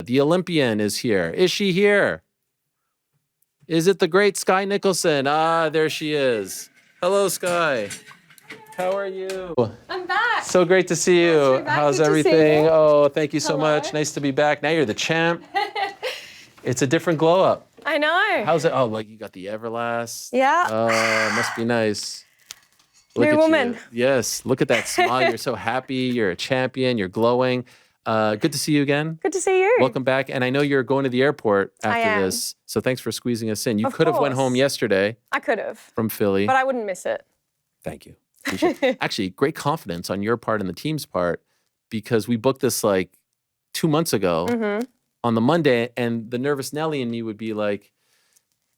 The Olympian is here. Is she here? Is it the great Skye Nicolson? Ah, there she is. Hello, Skye. How are you? I'm back. So great to see you. How's Good everything? to see you. Oh, thank you so Hello. much. Nice to be back. Now you're the champ. It's a different glow up. I know. How's it? Oh, like you got the Everlast. Yeah. Oh, must be nice. Look New at woman. you. Yes, look at that smile. You're so happy. You're a champion. You're glowing. Good to see you again. Good to see you. Welcome back. And I know you're going to the airport I after am. this, so thanks for squeezing us in. You Of could have went home course. yesterday I could have. from Philly. But I wouldn't miss it. Thank you. Appreciate it. Actually, great confidence on your part and the team's part, because we booked this like 2 months ago on the Monday, and the nervous Nelly and me would be like,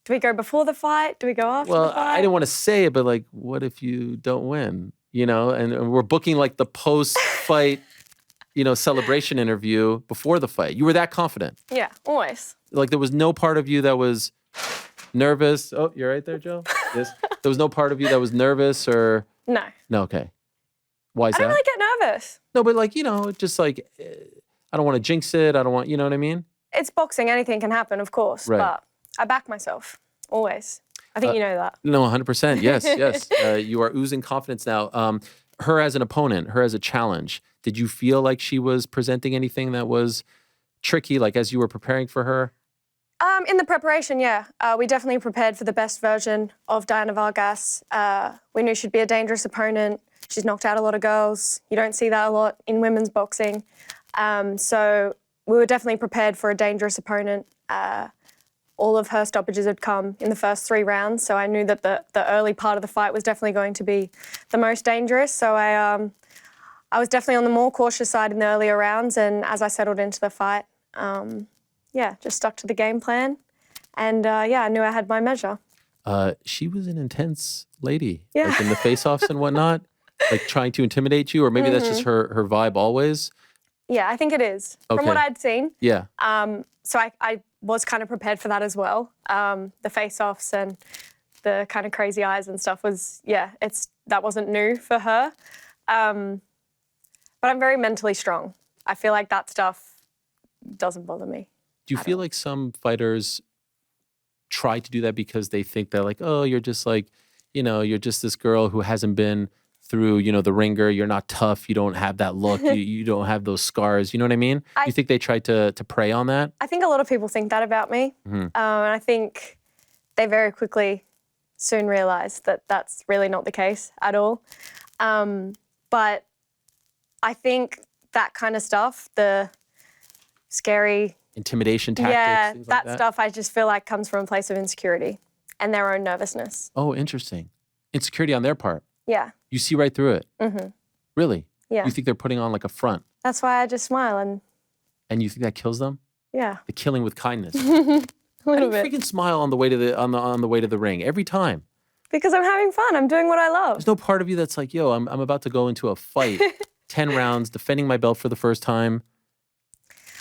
Do we go before the fight? Do we go after well, the fight? I didn't want to say it, but like, what if you don't win? You know, and we're booking like the post-fight, celebration interview before the fight. You were that confident. Yeah, always. Like there was no part of you that was nervous. Oh, you're right there, Joe? Yes. There was no part of you that was nervous or... No. No, okay. Why is I that? don't really get nervous. No, but like, just like, I don't want to jinx it. I don't want, you know what I mean? It's boxing. Anything can happen, of course. Right. But I back myself. Always. I think you know that. No, 100%. Yes, yes. You are oozing confidence now. Her as an opponent, her as a challenge, did you feel like she was presenting anything that was tricky, like as you were preparing for her? In the preparation, yeah. We definitely prepared for the best version of Dayana Vargast. We knew she'd be a dangerous opponent. She's knocked out a lot of girls. You don't see that a lot in women's boxing. So we were definitely prepared for a dangerous opponent. All of her stoppages had come in the first 3 rounds, so I knew that the early part of the fight was definitely going to be the most dangerous. So I was definitely on the more cautious side in the earlier rounds, and as I settled into the fight, just stuck to the game plan. And I knew I had my measure. She was an intense lady, Yeah. like in the face-offs and whatnot, like trying to intimidate you, or maybe that's just her vibe always. Yeah, I think it is, from what I'd seen. Yeah. So I was kind of prepared for that as well. The face-offs and the kind of crazy eyes and stuff was, that wasn't new for her. But I'm very mentally strong. I feel like that stuff doesn't bother me. Do you feel like some fighters try to do that because they think they're like, oh, you're just like, you're just this girl who hasn't been through, the ringer. You're not tough. You don't have that look. you don't have those scars. You know what I mean? Do you think they try to prey on that? I think a lot of people think that about me. And I think they very quickly soon realize that that's really not the case at all. But I think that kind of stuff, the scary... Intimidation tactics, things like that? Stuff I just feel like comes from a place of insecurity and their own nervousness. Oh, interesting. Insecurity on their part. Yeah. You see right through it. Really? Yeah. You think they're putting on like a front. That's why I just smile and... And you think that kills them? Yeah. The killing with kindness. A little bit. Freaking smile on the way to the way to the ring every time. Because I'm having fun. I'm doing what I love. There's no part of you that's like, yo, I'm about to go into a fight, 10 rounds, defending my belt for the first time.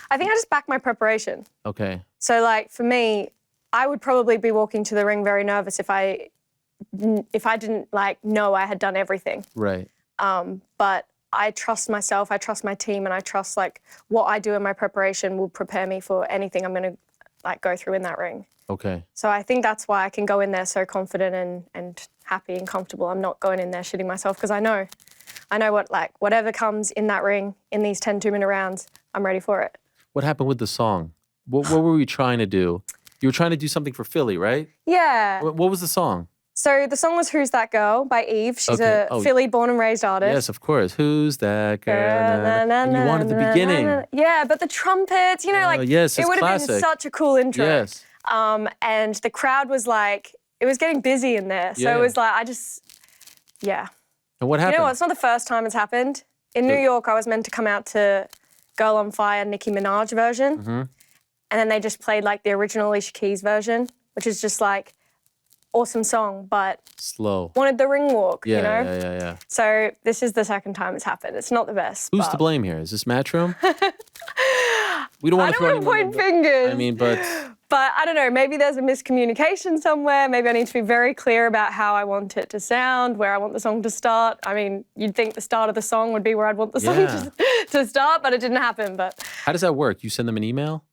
I think I just back my preparation. Okay. So like for me, I would probably be walking to the ring very nervous if I didn't like know I had done everything. Right. But I trust myself, I trust my team, and I trust like what I do in my preparation will prepare me for anything I'm going to like go through in that ring. Okay. So I think that's why I can go in there so confident and happy and comfortable. I'm not going in there shitting myself because I know whatever comes in that ring in these 10 2-minute rounds, I'm ready for it. What happened with the song? What were we trying to do? You were trying to do something for Philly, right? Yeah. What was the song? So the song was Who's That Girl by Eve. She's a Philly born and raised artist. Yes, of course. Who's that girl? And you wanted the beginning. Yeah, but the trumpets, yes, it would have classic. been such a cool intro. Yes. And the crowd was like, it was getting busy in there. So it was like, And what happened? You know what? It's not the first time it's happened. In New York, I was meant to come out to Girl on Fire, Nicki Minaj version. And then they just played like the original Alicia Keys version, which is just like awesome song, but slow. Wanted the ring walk, Yeah, you know? yeah. So this is the second time it's happened. It's not the best. Who's to blame here? Is this Matchroom? We don't want to I don't want to point fingers. I mean, but I don't know, maybe there's a miscommunication somewhere. Maybe I need to be very clear about how I want it to sound, where I want the song to start. I mean, you'd think the start of the song would be where I'd want the song to start, but it didn't happen. But how does that work? You send them an email?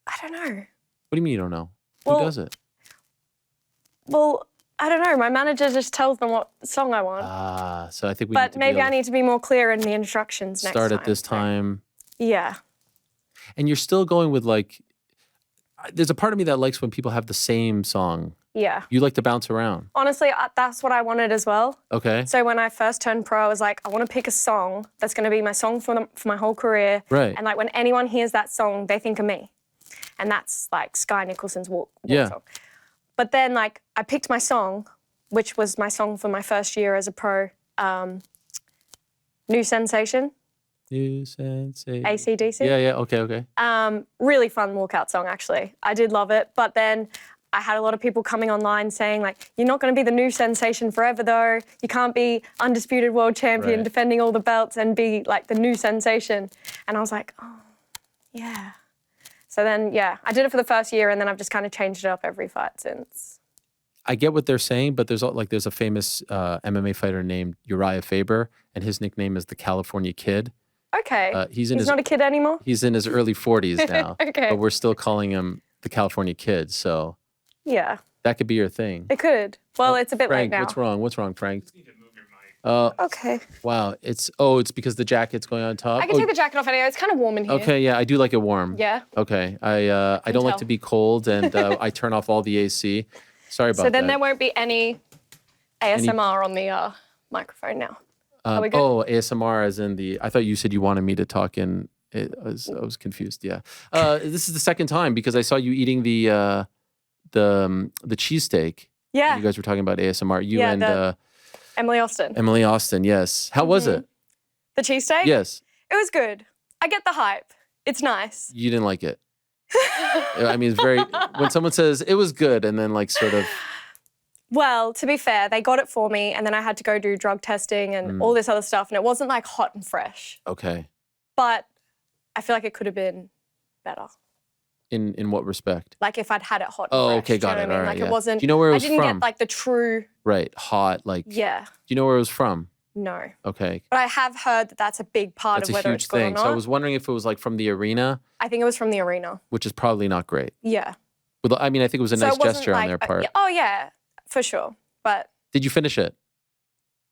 I don't know. What do you mean you don't know? Well, Who does it? Well, I don't know. My manager just tells them what song I want. So I think we need But to maybe I need to be more clear in the instructions next time. start at this time. Yeah. And you're still going with like, there's a part of me that likes when people have the same song. Yeah. You like to bounce around. Honestly, that's what I wanted as well. Okay. So when I first turned pro, I was like, I want to pick a song that's going to be my song for my whole career. Right. And like when anyone hears that song, they think of me. And that's like Skye Nicholson's Walk song. But then like I picked my song, which was my song for my first year as a pro, New Sensation. New Sensation. AC/DC. Yeah, okay. Really fun walkout song, actually. I did love it. But then I had a lot of people coming online saying, like, you're not going to be the new sensation forever, though. You can't be undisputed world champion, defending all the belts and be, like, the new sensation. And I was like, oh, yeah. So then, yeah, I did it for the first year, and then I've just kind of changed it up every fight since. I get what they're saying, but there's a famous MMA fighter named Uriah Faber, and his nickname is the California Kid. Okay. He's not a kid anymore? He's in his early 40s now. Okay. But we're still calling him the California Kid, so yeah. that could be your thing. It could. Well, it's a bit Frank, late now. what's wrong? What's wrong, Frank? You need to move your mic. Okay. Wow, it's because the jacket's going on top. I can take the jacket off anyway. It's kind of warm in here. Okay, yeah, I do like it warm. Yeah. Okay, I don't like tell. to be cold, and I turn off all the AC. Sorry about that. So then there won't be any ASMR on the microphone now. Are we good? Oh, ASMR as in the. I thought you said you wanted me to talk in. I was confused. Yeah, this is the second time because I saw you eating the cheesesteak. Yeah. You guys were talking about ASMR. You Yeah, and Emily Austin. Emily Austin. Yes. How was it? The cheesesteak? Yes. It was good. I get the hype. It's nice. You didn't like it. I mean, it's very when someone says it was good and then like sort of. Well, to be fair, they got it for me and then I had to go do drug testing and all this other stuff and it wasn't like hot and fresh. Okay. But I feel like it could have been better. In what respect? Like if I'd had it hot and Oh, fresh. okay, got do you it. know what I mean? All right, Like yeah. it wasn't. Do you know where it was I didn't from? get like the true. Right, hot. Like. Yeah. Do you know where it was from? No. Okay. But I have heard that that's a big part That's of a whether huge it's good or thing. not. So I was wondering if it was like from the arena, I think it was from the arena. which is probably not great. Yeah. But I mean, I think it was a So nice it wasn't gesture on like their part. oh yeah, for sure. But Did you finish it?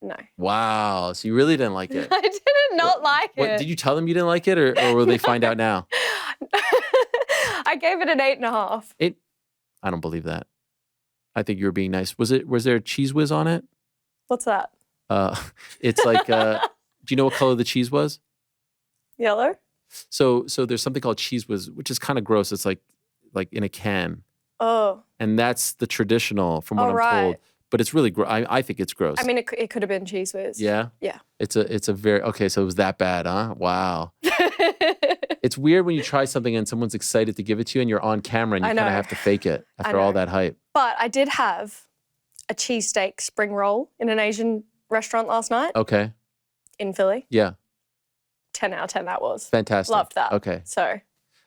no. Wow. So you really didn't like it. I did not like What, it. did you tell them you didn't like it, or will they find out now? I gave it an 8.5. I don't believe that. I think you were being nice. Was there a cheese whiz on it? What's that? It's like. Do you know what color the cheese was? Yellow? So there's something called cheese whiz, which is kind of gross. It's like in a can, Oh. and that's the traditional, from what Oh, I'm right. told. But it's really I think it's gross. I mean, it could have been cheese whiz. Yeah. Yeah. It's a very okay. So it was that bad, huh? Wow. It's weird when you try something and someone's excited to give it to you, and you're on camera and you I kind of know. have to fake it after know. all that hype. But I did have a cheesesteak spring roll in an Asian restaurant last night Okay. in Philly. Yeah. 10 out of 10 that was. Fantastic. Loved that. Okay. So,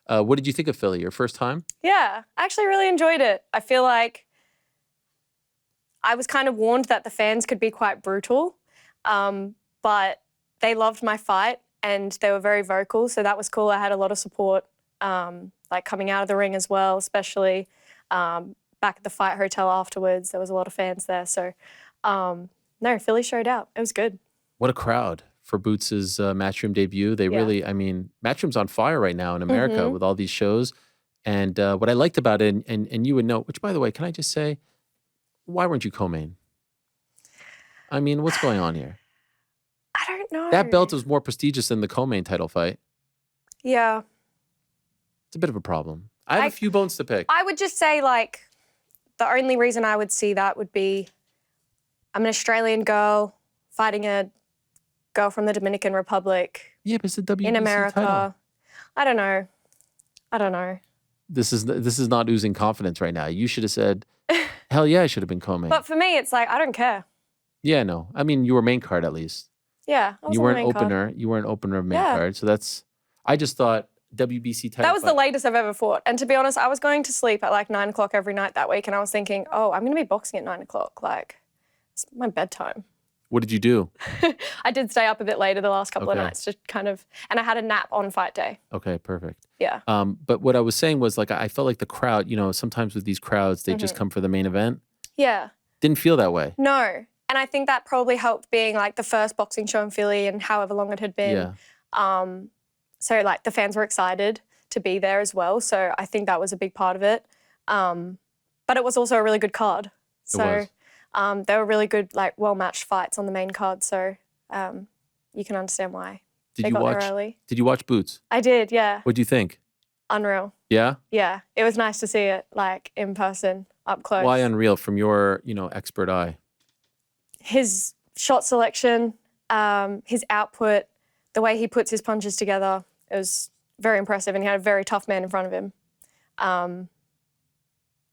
What did you think of Philly? Your first time? yeah, I actually really enjoyed it. I feel like I was kind of warned that the fans could be quite brutal, but they loved my fight and they were very vocal, so that was cool. I had a lot of support, like coming out of the ring as well, especially back at the fight hotel afterwards. There was a lot of fans there, so no, Philly showed out. It was good. What a crowd for Boots' Matchroom debut. They really, I mean, Matchroom's on fire right now in America with all these shows. And what I liked about it, and you would know, which by the way, can I just say, why weren't you co-main? I mean, what's going on here? I don't know. That belt was more prestigious than the co-main title fight. Yeah. It's a bit of a problem. I have a few bones to pick. I would just say, like, the only reason I would see that would be I'm an Australian girl fighting a girl from the Dominican Republic Yeah, but it's the WBC in America. title. I don't know. This is not oozing confidence right now. You should have said, hell yeah, I should have been co-main. But for me, it's like, I don't care. Yeah, no. I mean, you were main card at least. Yeah, I was You on were the an main card. opener. You were an opener of main Yeah. card. So that's, I just thought WBC title That was the fight. latest I've ever fought. And to be honest, I was going to sleep at like 9 o'clock every night that week. And I was thinking, oh, I'm going to be boxing at 9 o'clock. Like, it's my bedtime. What did you do? I did stay up a bit later the last couple of Okay. nights, just kind of, and I had a nap on fight day. Okay, perfect. Yeah. But what I was saying was like I felt like the crowd, sometimes with these crowds, they just come for the main event. Yeah. Didn't feel that way. No. And I think that probably helped being like the first boxing show in Philly and however long it had been. Yeah. So like the fans were excited to be there as well. So I think that was a big part of it. But it was also a really good card. So there were really good, like well-matched fights on the main card. So you can understand why they got there early. Did you watch Boots? I did, yeah. What'd you think? Unreal. Yeah? Yeah. It was nice to see it like in person, up close. Why unreal from your, expert eye? His shot selection, his output, the way he puts his punches together, it was very impressive, and he had a very tough man in front of him.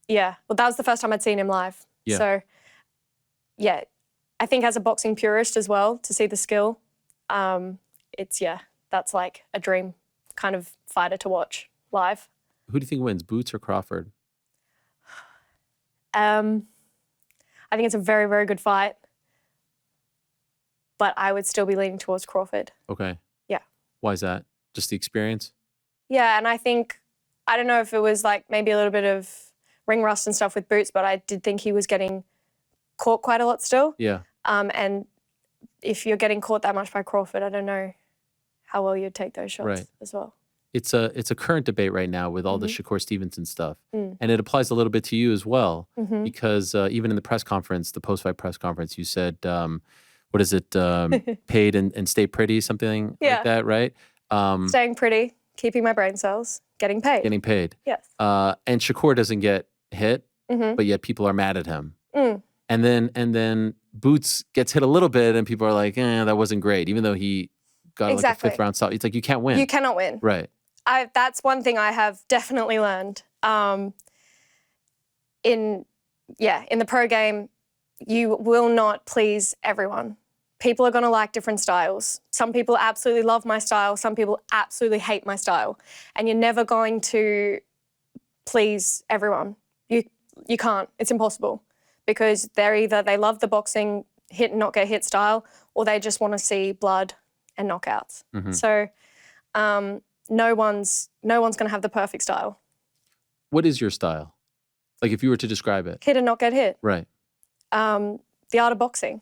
Yeah, well, that was the first time I'd seen him live. Yeah. So, yeah, I think as a boxing purist as well, to see the skill, that's like a dream kind of fighter to watch live. Who do you think wins, Boots or Crawford? I think it's a very, very good fight, but I would still be leaning towards Crawford. Okay. Yeah. Why is that? Just the experience? Yeah, and I think, I don't know if it was like maybe a little bit of ring rust and stuff with Boots, but I did think he was getting caught quite a lot still. Yeah. And if you're getting caught that much by Crawford, I don't know how well you'd take those shots as well. It's a current debate right now with all the Shakur Stevenson stuff. And it applies a little bit to you as well, because even in the press conference, the post-fight press conference, you said, what is it, paid and stay pretty, something like that, right? Staying pretty, keeping my brain cells, getting paid. Getting paid. Yes. And Shakur doesn't get hit, but yet people are mad at him. And then Boots gets hit a little bit and people are like, that wasn't great, even though he got like a fifth round stop. It's like, you can't win. You cannot win. Right. That's one thing I have definitely learned. In the pro game, you will not please everyone. People are going to like different styles. Some people absolutely love my style. Some people absolutely hate my style. And you're never going to please everyone. You can't. It's impossible. Because they love the boxing hit and not get hit style, or they just want to see blood and knockouts. So no one's going to have the perfect style. What is your style? Like if you were to describe it. Hit and not get hit. Right. The art of boxing.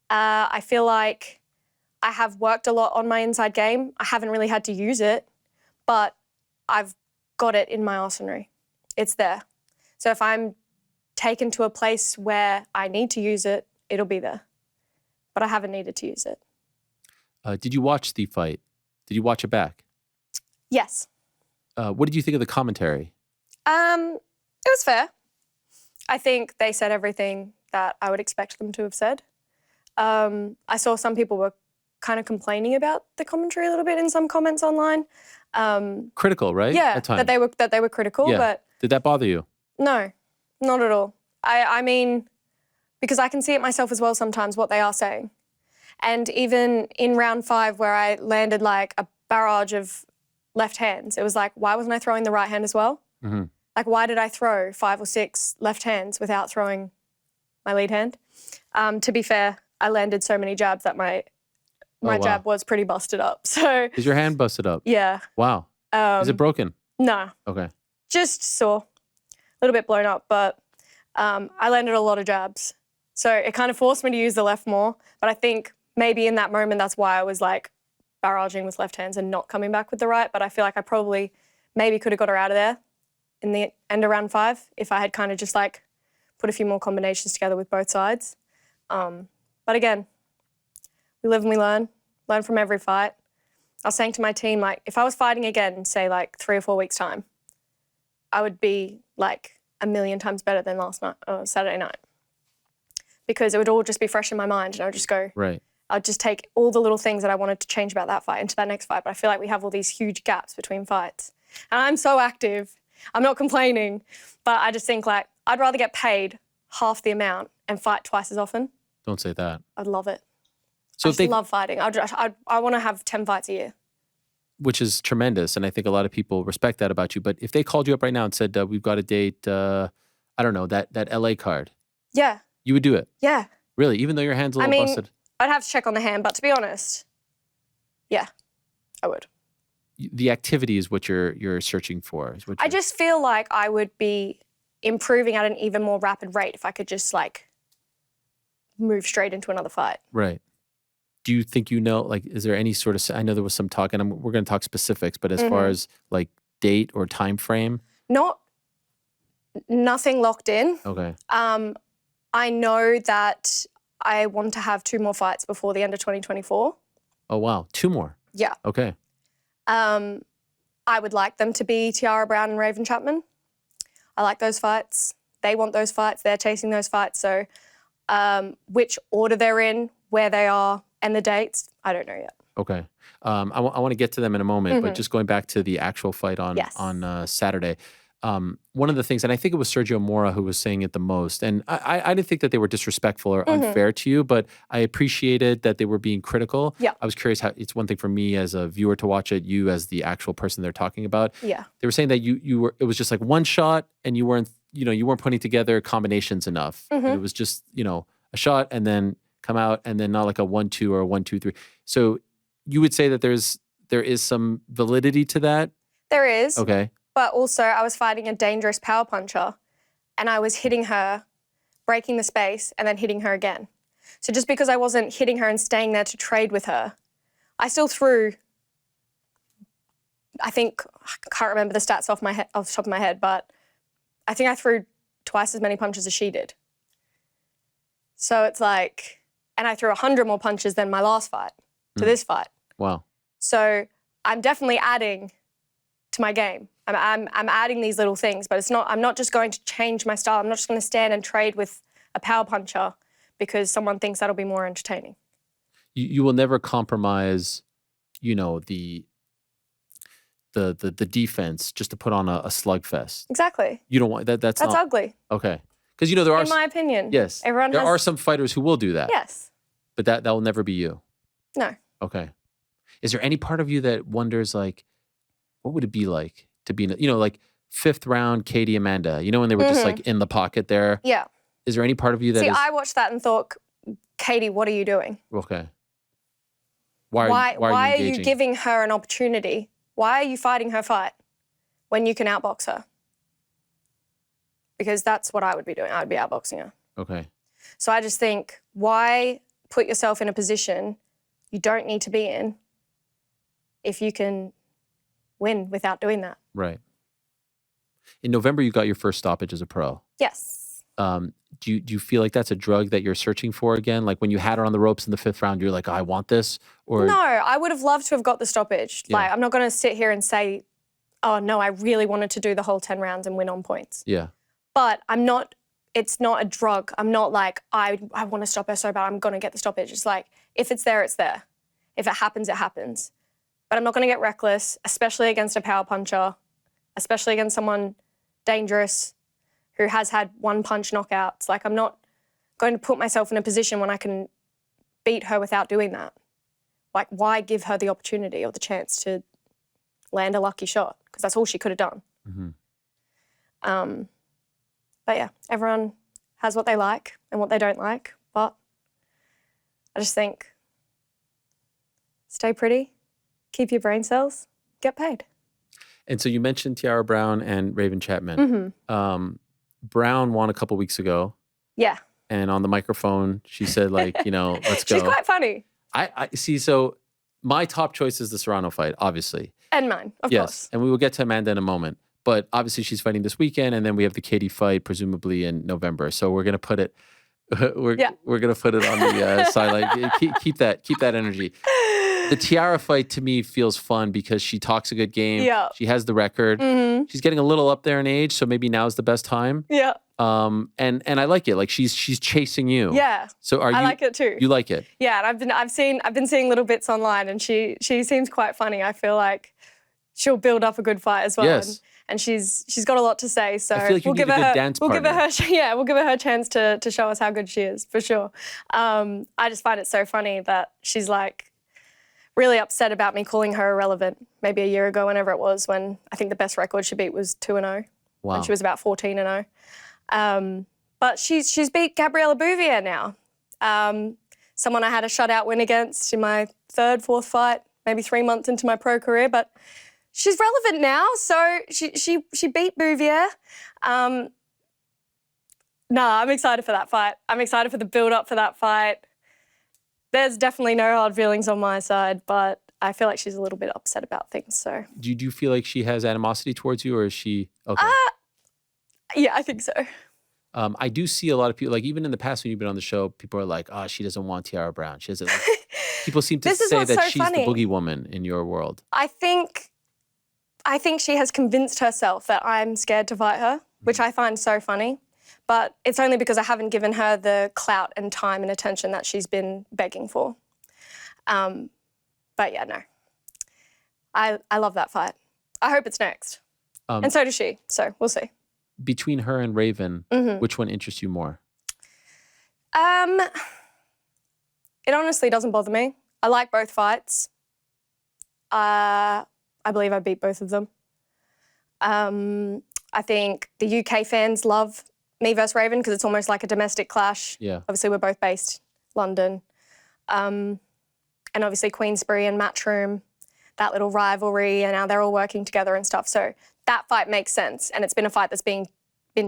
I feel like I have worked a lot on my inside game. I haven't really had to use it, but I've got it in my arsenal. It's there. So if I'm taken to a place where I need to use it, it'll be there. But I haven't needed to use it. Did you watch the fight? Did you watch it back? Yes. What did you think of the commentary? It was fair. I think they said everything that I would expect them to have said. I saw some people were kind of complaining about the commentary a little bit in some comments online. Critical, right? Yeah, At times. that they were critical, but did that bother you? no, not at all. I mean, because I can see it myself as well sometimes, what they are saying. And even in round 5 where I landed like a barrage of left hands, it was like, why wasn't I throwing the right hand as well? Like, why did I throw 5 or 6 left hands without throwing my lead hand? To be fair, I landed so many jabs that my jab was pretty busted up. So is your hand busted up? Yeah. Wow. Is it broken? No. Okay. Just sore, a little bit blown up, but I landed a lot of jabs. So it kind of forced me to use the left more. But I think maybe in that moment, that's why I was like barraging with left hands and not coming back with the right. But I feel like I probably maybe could have got her out of there in the end of round 5 if I had kind of just like put a few more combinations together with both sides. But again, we live and we learn from every fight. I was saying to my team, like, if I was fighting again, say like 3 or 4 weeks' time, I would be like a million times better than Saturday night. Because it would all just be fresh in my mind and I would just go, right. I'd just take all the little things that I wanted to change about that fight into that next fight. But I feel like we have all these huge gaps between fights. And I'm so active. I'm not complaining, but I just think like I'd rather get paid half the amount and fight twice as often. Don't say that. I'd love it. So I just love fighting. I want to have 10 fights a year. Which is tremendous, and I think a lot of people respect that about you. But if they called you up right now and said, we've got a date, I don't know, that LA card. Yeah. You would do it? Yeah. Really? Even though your hand's a little busted? I'd have to check on the hand, but to be honest, yeah, I would. The activity is what you're searching for. I just feel like I would be improving at an even more rapid rate if I could just like move straight into another fight. Right. Do you think like, is there any sort of, I know there was some talk, and we're going to talk specifics, but as far as like date or time frame? Nothing locked in. Okay. I know that I want to have 2 more fights before the end of 2024. Oh, wow. 2 more? Yeah. Okay. I would like them to be Tiara Brown and Raven Chapman. I like those fights. They want those fights. They're chasing those fights. So which order they're in, where they are, and the dates, I don't know yet. Okay. I want to get to them in a moment, but just going back to the actual fight on Saturday. One of the things, and I think it was Sergio Mora who was saying it the most, and I didn't think that they were disrespectful or unfair to you, but I appreciated that they were being critical. Yeah. I was curious how, it's one thing for me as a viewer to watch it, you as the actual person they're talking about. Yeah. They were saying that it was just like one shot and you weren't putting together combinations enough. And it was just, a shot and then come out and then not like a 1-2 or a 1-2-3. So you would say that there is some validity to that? There is. Okay. But also I was fighting a dangerous power puncher and I was hitting her, breaking the space and then hitting her again. So just because I wasn't hitting her and staying there to trade with her, I still threw, I can't remember the stats off the top of my head, but I think I threw twice as many punches as she did. So it's like, and I threw 100 more punches than my last fight to this fight. Wow. So I'm definitely adding to my game. I'm adding these little things, but I'm not just going to change my style. I'm not just going to stand and trade with a power puncher because someone thinks that'll be more entertaining. You will never compromise, the defense just to put on a slugfest. Exactly. You don't want that. That's not ugly. Okay. Because there are, in my opinion. Yes. There are some fighters who will do that. Yes. But that will never be you. No. Okay. Is there any part of you that wonders like, what would it be like to be, like 5th round Katie Amanda, when they were just like in the pocket there? Yeah. Is there any part of you that I watched that and thought, Katie, what are you doing? Okay. Why are you giving her an opportunity? Why are you fighting her fight when you can outbox her? Because that's what I would be doing. I would be outboxing her. Okay. So I just think, why put yourself in a position you don't need to be in if you can win without doing that? Right. In November, you got your first stoppage as a pro. Yes. Do you feel like that's a drug that you're searching for again? Like when you had her on the ropes in the 5th round, you're like, oh, I want this? Or no, I would have loved to have got the stoppage. Yeah. Like, I'm not going to sit here and say, oh, no, I really wanted to do the whole 10 rounds and win on points. Yeah. But it's not a drug. I'm not like, I want to stop her so bad, I'm going to get the stoppage. It's like, if it's there, it's there. If it happens, it happens. But I'm not going to get reckless, especially against a power puncher, especially against someone dangerous who has had 1-punch knockouts. Like, I'm not going to put myself in a position when I can beat her without doing that. Like, why give her the opportunity or the chance to land a lucky shot? Because that's all she could have done. But yeah, everyone has what they like and what they don't like. But I just think, stay pretty, keep your brain cells, get paid. And so you mentioned Tiara Brown and Raven Chapman. Brown won a couple weeks ago. Yeah. And on the microphone, she said like, let's go. She's quite funny. I see. So my top choice is the Serrano fight, obviously. And mine, of course. And we will get to Amanda in a moment. But obviously she's fighting this weekend, and then we have the Katie fight, presumably in November. So we're gonna put it, we're gonna put it on the sideline. Keep that energy. The Tiara fight to me feels fun because she talks a good game. Yeah. She has the record. She's getting a little up there in age, so maybe now's the best time. Yeah. And I like it. Like she's chasing you. Yeah. So I like it too. You like it? Yeah, and I've been seeing little bits online, and she seems quite funny. I feel like she'll build up a good fight as well. Yes. And she's got a lot to say, so I feel like we'll give her a chance to show us how good she is, for sure. I just find it so funny that she's like really upset about me calling her irrelevant maybe a year ago, whenever it was, when I think the best record she beat was 2-0. Wow. When she was about 14-0. But she's beat Gabriela Bouvier now. Someone I had a shutout win against in my third, fourth fight, maybe 3 months into my pro career, but she's relevant now. So she beat Bouvier. I'm excited for that fight. I'm excited for the build-up for that fight. There's definitely no hard feelings on my side, but I feel like she's a little bit upset about things. So Do you feel like she has animosity towards you, or is she okay? yeah, I think so. I do see a lot of people, like even in the past when you've been on the show, people are like, "Oh, she doesn't want Tiara Brown. She doesn't." Like, people seem to This is say what's that so she's funny. the boogie woman in your world. I think she has convinced herself that I'm scared to fight her, which I find so funny. But it's only because I haven't given her the clout and time and attention that she's been begging for. But yeah, no. I love that fight. I hope it's next. And so does she, so we'll see. Between her and Raven, which one interests you more? It honestly doesn't bother me. I like both fights. I believe I beat both of them. I think the UK fans love me versus Raven because it's almost like a domestic clash. Yeah. Obviously, we're both based London. And obviously Queensbury and Matchroom, that little rivalry, and now they're all working together and stuff. So that fight makes sense, and it's been a fight that's been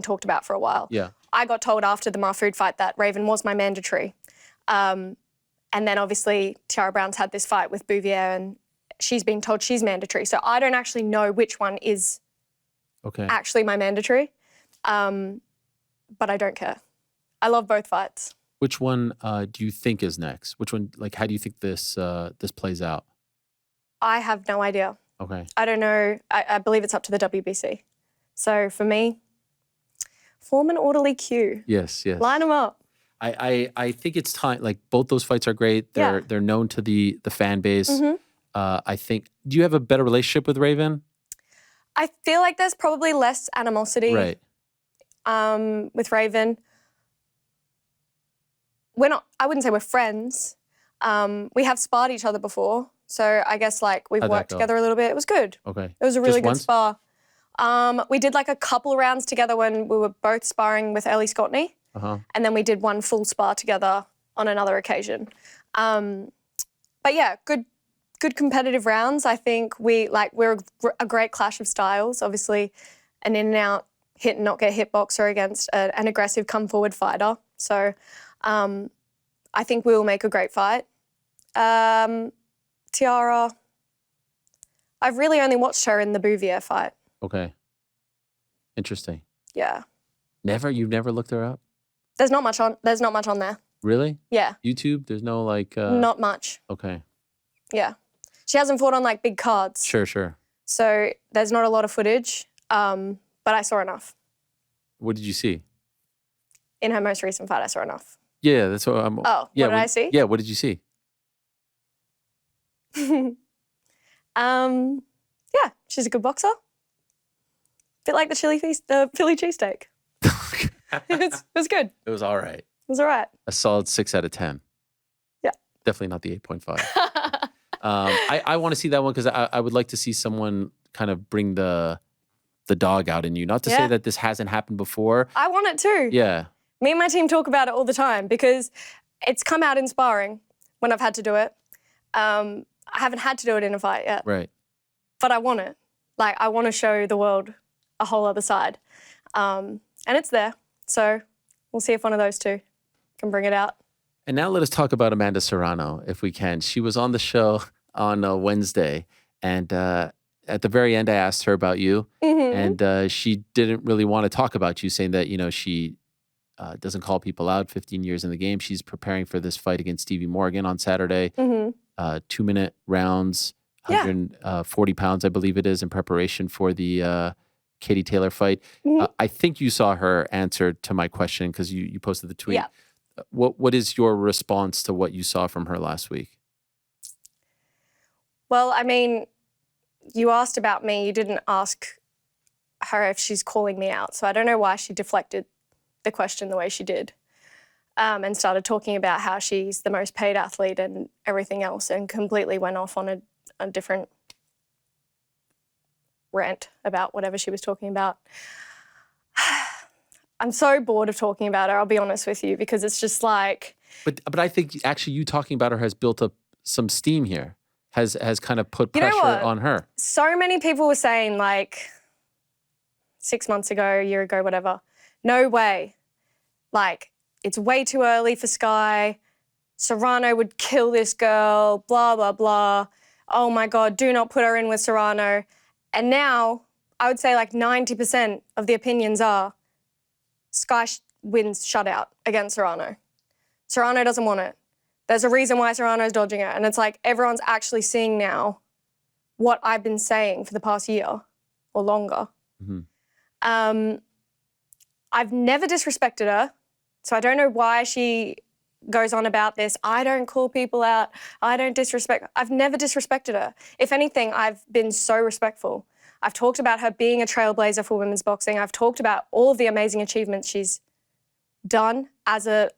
talked about for a while. Yeah. I got told after the Mahfoud fight that Raven was my mandatory. And then obviously Tiara Brown's had this fight with Bouvier and she's been told she's mandatory. So I don't actually know which one is actually my mandatory. But I don't care. I love both fights. Which one do you think is next? Which one, like, how do you think this this plays out? I have no idea. Okay. I don't know. I believe it's up to the WBC. So for me, form an orderly queue. Yes, yes. Line them up. I think it's time. Like both those fights are great. They're known to the fan base. I think. Do you have a better relationship with Raven? I feel like there's probably less animosity. Right. With Raven. We're not. I wouldn't say we're friends. We have sparred each other before, so I guess like we've How'd that worked go? together a little bit. It was good. Okay. It was a really Just good once? spar. We did like a couple of rounds together when we were both sparring with Ellie Scottney. And then we did one full spar together on another occasion. But yeah, good competitive rounds. I think we're a great clash of styles. Obviously, an in and out, hit and not get hit boxer against an aggressive come forward fighter. So I think we will make a great fight. Tiara, I've really only watched her in the Bouvier fight. Okay. Interesting. Yeah. You've never looked her up? There's not much on there. Really? Yeah. YouTube? There's no like... Not much. Okay. Yeah. She hasn't fought on like big cards. Sure. So there's not a lot of footage, but I saw enough. What did you see? In her most recent fight, I saw enough. Yeah, that's what I'm... Oh, yeah, what did I see? Yeah, what did you see? Yeah, she's a good boxer. Bit like the Philly cheesesteak. It was good. It was all right. It was all right. A solid 6 out of 10. Yeah. Definitely not the 8.5. I want to see that one because I would like to see someone kind of bring the dog out in you. Not to say that this hasn't happened before. I want it too. Yeah. Me and my team talk about it all the time because it's come out in sparring when I've had to do it. I haven't had to do it in a fight yet. Right. But I want it. Like, I want to show the world a whole other side. And it's there. So we'll see if one of those two can bring it out. And now let us talk about Amanda Serrano, if we can. She was on the show on Wednesday, and at the very end, I asked her about you, and she didn't really want to talk about you, saying that, you know, she doesn't call people out, 15 years in the game. She's preparing for this fight against Stevie Morgan on Saturday, 2-minute rounds, 140 pounds, I believe it is, in preparation for the Katie Taylor fight. I think you saw her answer to my question because you posted the tweet. Yeah. What is your response to what you saw from her last week? Well, I mean, you asked about me. You didn't ask her if she's calling me out. So I don't know why she deflected the question the way she did and started talking about how she's the most paid athlete and everything else and completely went off on a different rant about whatever she was talking about. I'm so bored of talking about her, I'll be honest with you, because it's just like, But I think actually you talking about her has built up some steam here, has kind of put You know pressure what? on her. So many people were saying, like, 6 months ago, a year ago, whatever, no way. Like, it's way too early for Skye. Serrano would kill this girl, blah, blah, blah. Oh my God, do not put her in with Serrano. And now, I would say like 90% of the opinions are Skye wins shutout against Serrano. Serrano doesn't want it. There's a reason why Serrano's dodging it. And it's like everyone's actually seeing now what I've been saying for the past year or longer. Mm-hmm. I've never disrespected her, so I don't know why she goes on about this. I don't call people out. I don't disrespect. I've never disrespected her. If anything, I've been so respectful. I've talked about her being a trailblazer for women's boxing. I've talked about all of the amazing achievements she's done as a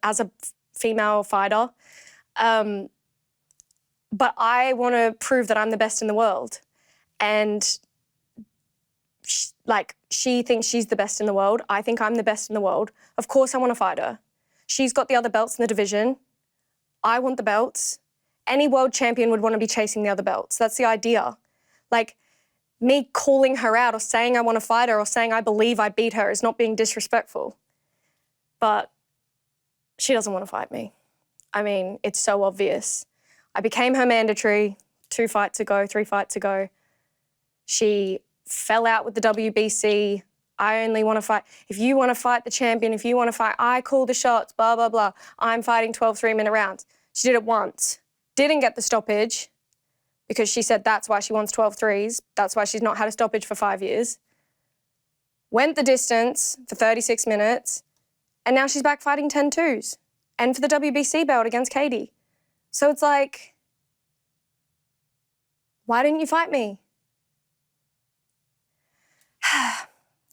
female fighter. But I want to prove that I'm the best in the world. And she thinks she's the best in the world. I think I'm the best in the world. Of course I want to fight her. She's got the other belts in the division. I want the belts. Any world champion would want to be chasing the other belts. That's the idea. Like, me calling her out or saying I want to fight her or saying I believe I beat her is not being disrespectful. But she doesn't want to fight me. I mean, it's so obvious. I became her mandatory 3 fights ago. She fell out with the WBC. I only want to fight. If you want to fight the champion, if you want to fight, I call the shots, blah, blah, blah. I'm fighting 12 3-minute rounds. She did it once. Didn't get the stoppage because she said that's why she wants 12 threes. That's why she's not had a stoppage for 5 years. Went the distance for 36 minutes, and now she's back fighting 10 twos and for the WBC belt against Katie. So it's like, why didn't you fight me?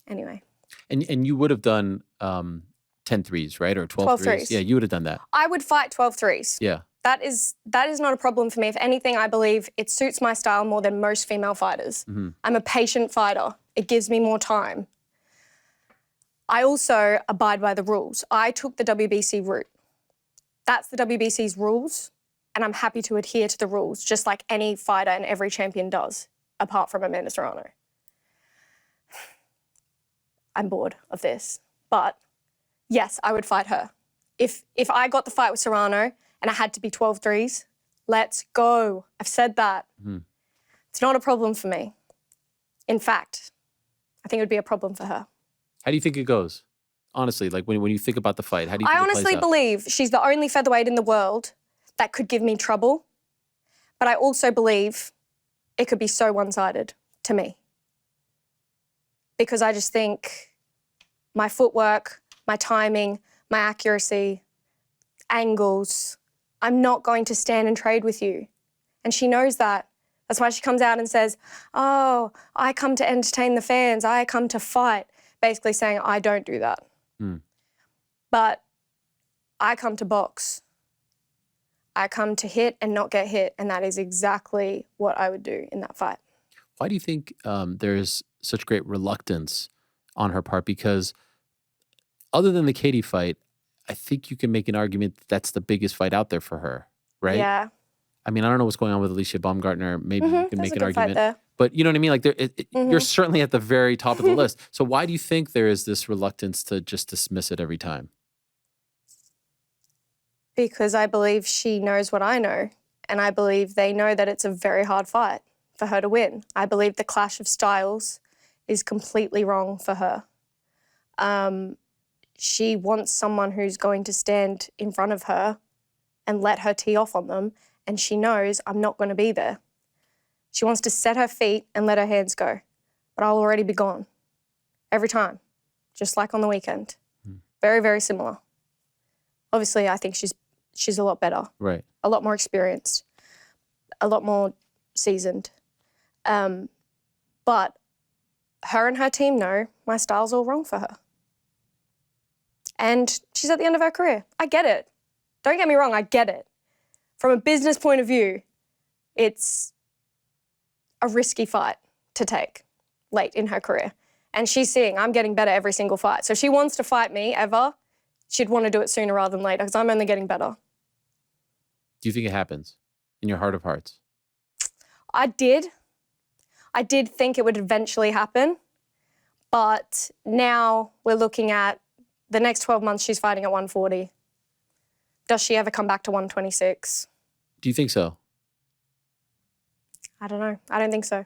Anyway. And you would have done 10 threes, right? Or 12 12 threes? threes. Yeah, you would have done that. I would fight 12 threes. Yeah. That is not a problem for me. If anything, I believe it suits my style more than most female fighters. Mm-hmm. I'm a patient fighter. It gives me more time. I also abide by the rules. I took the WBC route. That's the WBC's rules, and I'm happy to adhere to the rules, just like any fighter and every champion does, apart from Amanda Serrano. I'm bored of this, but yes, I would fight her. If I got the fight with Serrano and I had to be 12 threes, let's go. I've said that. Mm-hmm. It's not a problem for me. In fact, I think it would be a problem for her. How do you think it goes? Honestly, like when you think about the fight, how do you think I it plays honestly out? believe she's the only featherweight in the world that could give me trouble, but I also believe it could be so one-sided to me. Because I just think my footwork, my timing, my accuracy, angles, I'm not going to stand and trade with you. And she knows that. That's why she comes out and says, oh, I come to entertain the fans, I come to fight, basically saying I don't do that. Mm. But I come to box. I come to hit and not get hit, and that is exactly what I would do in that fight. Why do you think there's such great reluctance on her part? Because other than the Katie fight, I think you can make an argument that that's the biggest fight out there for her, right? Yeah. I mean, I don't know what's going on with Alicia Baumgartner. Maybe you can There's make a an good fight argument. there. But you know what I mean? Like, you're certainly at the very top of the list. So why do you think there is this reluctance to just dismiss it every time? Because I believe she knows what I know, and I believe they know that it's a very hard fight for her to win. I believe the clash of styles is completely wrong for her. She wants someone who's going to stand in front of her and let her tee off on them, and she knows I'm not going to be there. She wants to set her feet and let her hands go, but I'll already be gone every time, just like on the weekend. Very, very similar. Obviously, I think she's a lot better. Right. A lot more experienced, a lot more seasoned. But her and her team know my style's all wrong for her. And she's at the end of her career. I get it. Don't get me wrong, I get it. From a business point of view, it's a risky fight to take late in her career. And she's seeing I'm getting better every single fight. So if she wants to fight me ever, she'd want to do it sooner rather than later because I'm only getting better. Do you think it happens in your heart of hearts? I did think it would eventually happen, but now we're looking at the next 12 months she's fighting at 140. Does she ever come back to 126? Do you think so? I don't know. I don't think so.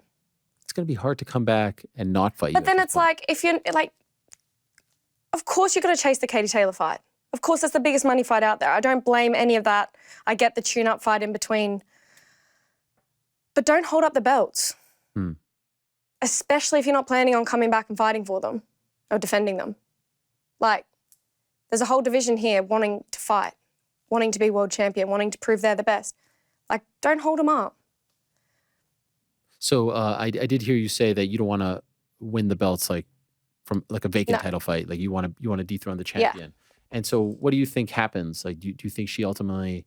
It's going to be hard to come back and not fight you. But then it's like, if you're like, of course you're going to chase the Katie Taylor fight. Of course, that's the biggest money fight out there. I don't blame any of that. I get the tune-up fight in between. But don't hold up the belts. Especially if you're not planning on coming back and fighting for them or defending them. Like, there's a whole division here wanting to fight, wanting to be world champion, wanting to prove they're the best. Like, don't hold them up. So I did hear you say that you don't want to win the belts like from like a vacant title fight. Like you want to dethrone the champion. And so what do you think happens? Like, do you think she ultimately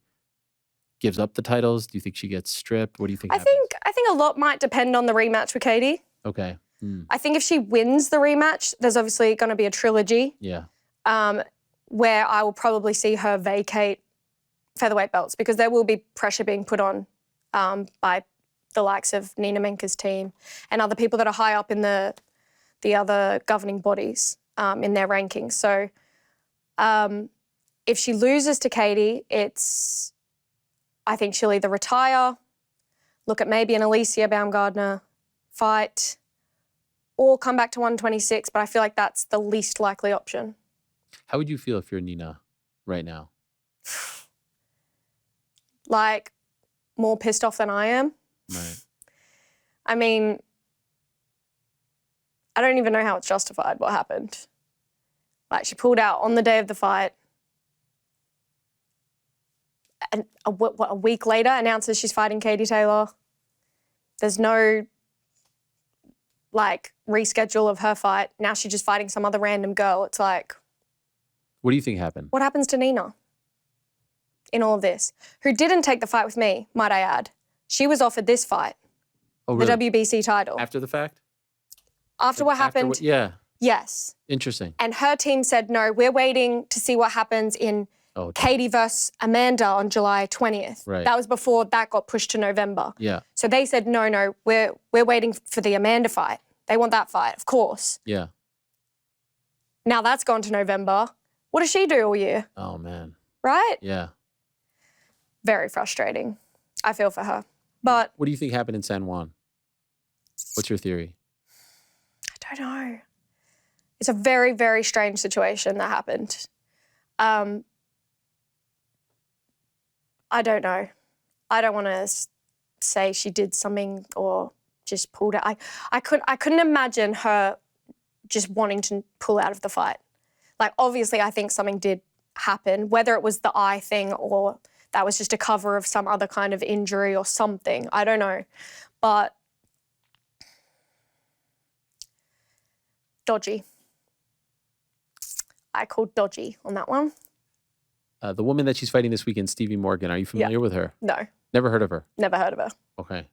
gives up the titles? Do you think she gets stripped? What do you think happens? I think a lot might depend on the rematch with Katie. Okay. I think if she wins the rematch, there's obviously going to be a trilogy. Yeah. Where I will probably see her vacate featherweight belts because there will be pressure being put on by the likes of Nina Menke's team and other people that are high up in the other governing bodies in their rankings. So if she loses to Katie, I think she'll either retire, look at maybe an Alicia Baumgardner fight, or come back to 126, but I feel like that's the least likely option. How would you feel if you're Nina right now? Like, more pissed off than I am. Right. I mean, I don't even know how it's justified what happened. Like, she pulled out on the day of the fight. And a week later announces she's fighting Katie Taylor. There's no, like, reschedule of her fight. Now she's just fighting some other random girl. It's like... What do you think happened? What happens to Nina in all of this? Who didn't take the fight with me, might I add. She was offered this fight, really? The WBC title. After the fact? After what happened? Yeah. Yes. Interesting. And her team said, no, we're waiting to see what happens in Katie versus Amanda on July 20th. Right. That was before that got pushed to November. Yeah. So they said, no, we're waiting for the Amanda fight. They want that fight, of course. Yeah. Now that's gone to November. What does she do all year? Oh, man. Right? Yeah. Very frustrating. I feel for her. But... What do you think happened in San Juan? What's your theory? I don't know. It's a very, very strange situation that happened. I don't know. I don't want to say she did something or just pulled out. I couldn't imagine her just wanting to pull out of the fight. Like, obviously, I think something did happen, whether it was the eye thing or that was just a cover of some other kind of injury or something. I don't know. But dodgy. I called dodgy on that one. The woman that she's fighting this weekend, Stevie Morgan, are you familiar with her? No. Never heard of her? Never heard of her. Okay.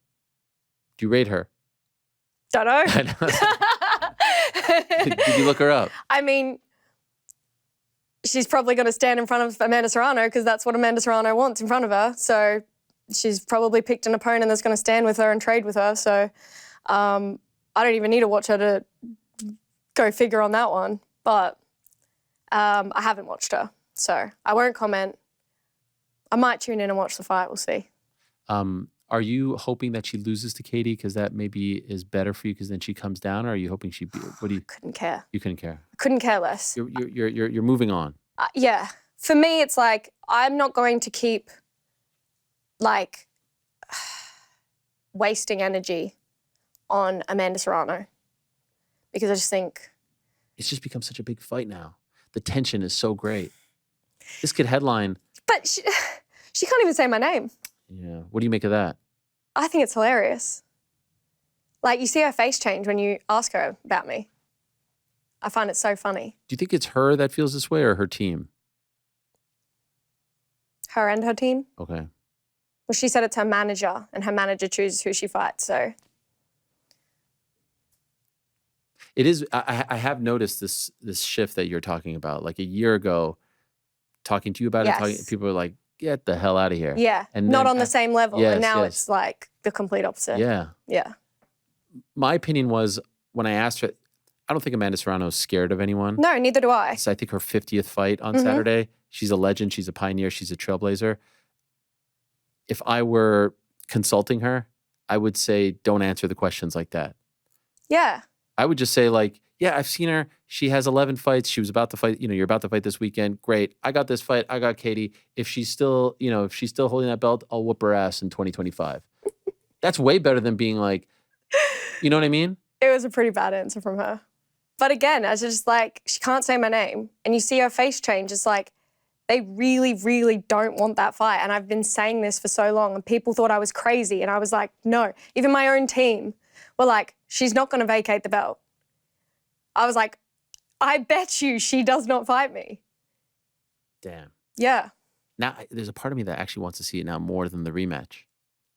Do you rate her? Don't know. Did you look her up? I mean, she's probably going to stand in front of Amanda Serrano because that's what Amanda Serrano wants in front of her. So she's probably picked an opponent that's going to stand with her and trade with her. So I don't even need to watch her to go figure on that one. But I haven't watched her, so I won't comment. I might tune in and watch the fight. We'll see. Are you hoping that she loses to Katie because that maybe is better for you because then she comes down, or are you hoping she? What do you? Couldn't care. You couldn't care. Couldn't care less. You're moving on. Yeah. For me, it's like I'm not going to keep like wasting energy on Amanda Serrano because I just think it's just become such a big fight now. The tension is so great. This could headline. But she can't even say my name. Yeah. What do you make of that? I think it's hilarious. Like, you see her face change when you ask her about me. I find it so funny. Do you think it's her that feels this way or her team? Her and her team. Okay. Well, she said it's her manager, and her manager chooses who she fights, so. It is, I have noticed this shift that you're talking about. Like a year ago, talking to you about Yes. it, people are like, get the hell out of here. Yeah, And not then on the same level. Yes, and now yes. it's like the complete opposite. Yeah. Yeah. My opinion was when I asked her, I don't think Amanda Serrano is scared of anyone. No, neither do I. It's, I think, her 50th fight on Saturday. She's a legend. She's a pioneer. She's a trailblazer. If I were consulting her, I would say, don't answer the questions like that. Yeah. I would just say, like, yeah, I've seen her. She has 11 fights. She was about to fight. You know, you're about to fight this weekend. Great. I got this fight. I got Katie. If she's still, if she's still holding that belt, I'll whoop her ass in 2025. That's way better than being like, you know what I mean? It was a pretty bad answer from her. But again, I was just like, she can't say my name. And you see her face change. It's like, they really, really don't want that fight. And I've been saying this for so long and people thought I was crazy. And I was like, no. Even my own team were like, she's not going to vacate the belt. I was like, I bet you she does not fight me. Damn. Yeah. Now, there's a part of me that actually wants to see it now more than the rematch.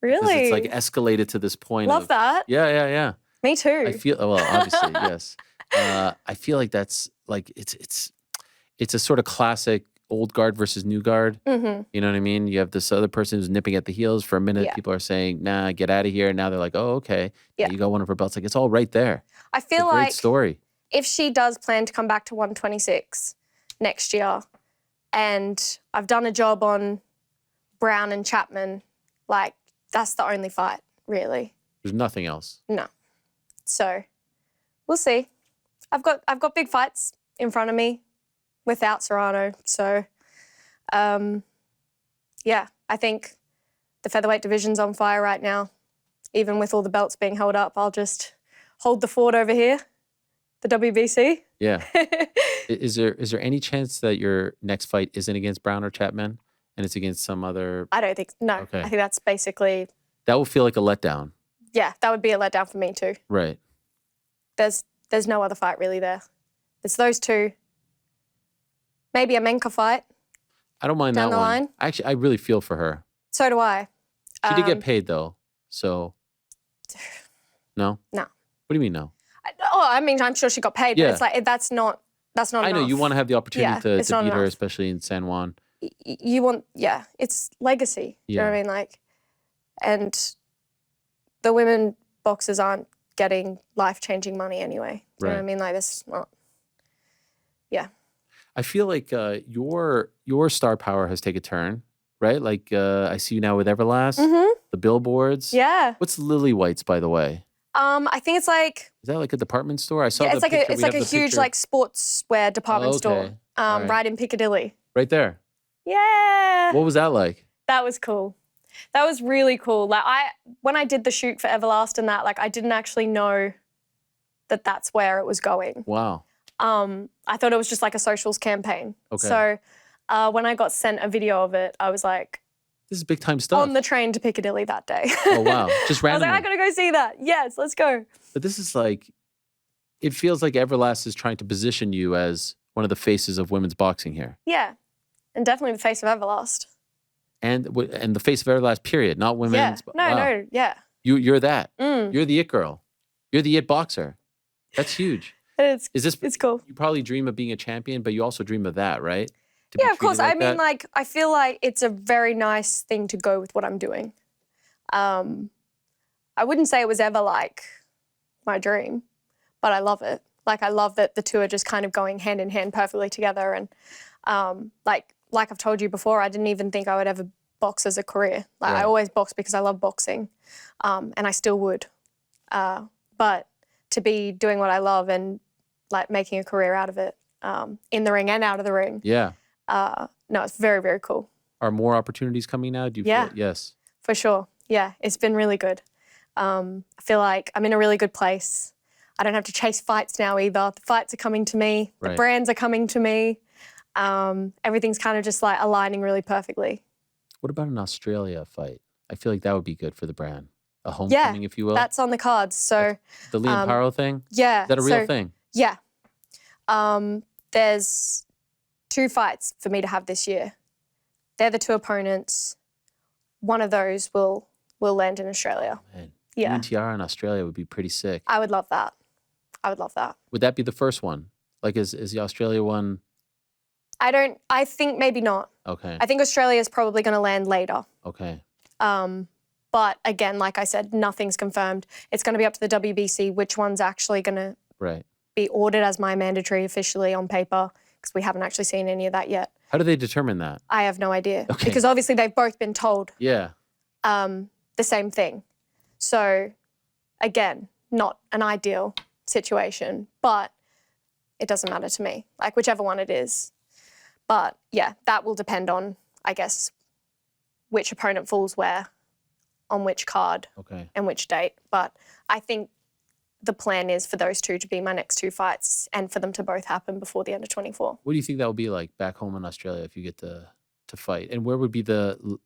Really? Because it's like escalated to this point. Love that. Yeah. Me too. I feel, well, obviously, yes. I feel like that's like, it's a sort of classic old guard versus new guard. Mm-hmm. You know what I mean? You have this other person who's nipping at the heels for a minute. Yeah. People are saying, nah, get out of here. Now they're like, oh, okay. Yeah. You got one of her belts. Like, it's all right there. I It's feel a great like story. if she does plan to come back to 126 next year, and I've done a job on Brown and Chapman, like, that's the only fight, really. There's nothing else. No. So, we'll see. I've got big fights in front of me without Serrano. So, yeah, I think the featherweight division's on fire right now. Even with all the belts being held up, I'll just hold the fort over here, the WBC. Yeah. Is there any chance that your next fight isn't against Brown or Chapman and it's against some other? I don't think, no. Okay. I think that's basically, That will feel like a letdown. yeah, that would be a letdown for me too. Right. There's no other fight really there. There's those two. Maybe a Menka fight. I don't mind Down that the one. line? Actually, I really feel for her. So do I. She did get paid though. So, no? No. What do you mean no? I mean, I'm sure she got paid, Yeah. but it's like, that's not I know enough. you want to have the opportunity Yeah, to it's not beat her, enough. especially in San Juan. You want, yeah, it's legacy. You know what I mean? Like, and the women boxers aren't getting life-changing money anyway. Do you know what I mean? Like, this is not, yeah. I feel like your star power has taken a turn, right? Like I see you now with Everlast, the billboards. Yeah. What's Lily White's, by the way? I think it's like, Is that like a department store? I saw yeah, the it's like picture. it's We like have a the huge picture. like sportswear department store, All right. right in Piccadilly. Right there. Yeah. What was that like? That was cool. That was really cool. Like when I did the shoot for Everlast and that, like I didn't actually know that that's where it was going. Wow. I thought it was just like a socials campaign. Okay. So when I got sent a video of it, I was like This is big time stuff. on the train to Piccadilly that day. Oh wow. Just I was randomly. like, I gotta go see that. Yes, let's go. But this is like, it feels like Everlast is trying to position you as one of the faces of women's boxing here. Yeah, and definitely the face of Everlast. And the face of Everlast, period. Not women's. Yeah, no, yeah. You're that. Mm. You're the it girl. You're the it boxer. That's huge. It's cool. You probably dream of being a champion, but you also dream of that, right? To be Yeah, of course. treated I mean, that? like, I feel like it's a very nice thing to go with what I'm doing. I wouldn't say it was ever like my dream, but I love it. Like, I love that the two are just kind of going hand in hand perfectly together. And like I've told you before, I didn't even think I would ever box as a career. Like, I always boxed because I love boxing, and I still would. But to be doing what I love and like making a career out of it, in the ring and out of the ring. Yeah. No, it's very, very cool. Are more opportunities coming now? Do you feel yes? For sure. Yeah, it's been really good. I feel like I'm in a really good place. I don't have to chase fights now either. The fights are coming to me. The brands are coming to me. Everything's kind of just like aligning really perfectly. What about an Australia fight? I feel like that would be good for the brand. A homecoming, if you will. That's on the cards. So the Liam Paro thing? Yeah. Is that a real thing? Yeah. There's 2 fights for me to have this year. They're the 2 opponents. One of those will land in Australia. Man, Yeah. you and Tiara in Australia would be pretty sick. I would love that. I would love that. Would that be the first one? Like, is the Australia one I think maybe not. Okay. I think Australia is probably going to land later. Okay. But again, like I said, nothing's confirmed. It's going to be up to the WBC which one's actually going to Right. be ordered as my mandatory officially on paper, because we haven't actually seen any of that yet. How do they determine that? I have no idea. Okay. Because obviously they've both been told Yeah. the same thing. So again, not an ideal situation, but it doesn't matter to me, like whichever one it is. But yeah, that will depend on, I guess, which opponent falls where, on which card, Okay. and which date. But I think the plan is for those two to be my next two fights and for them to both happen before the end of 24. What do you think that will be like back home in Australia if you get to fight? And where would be the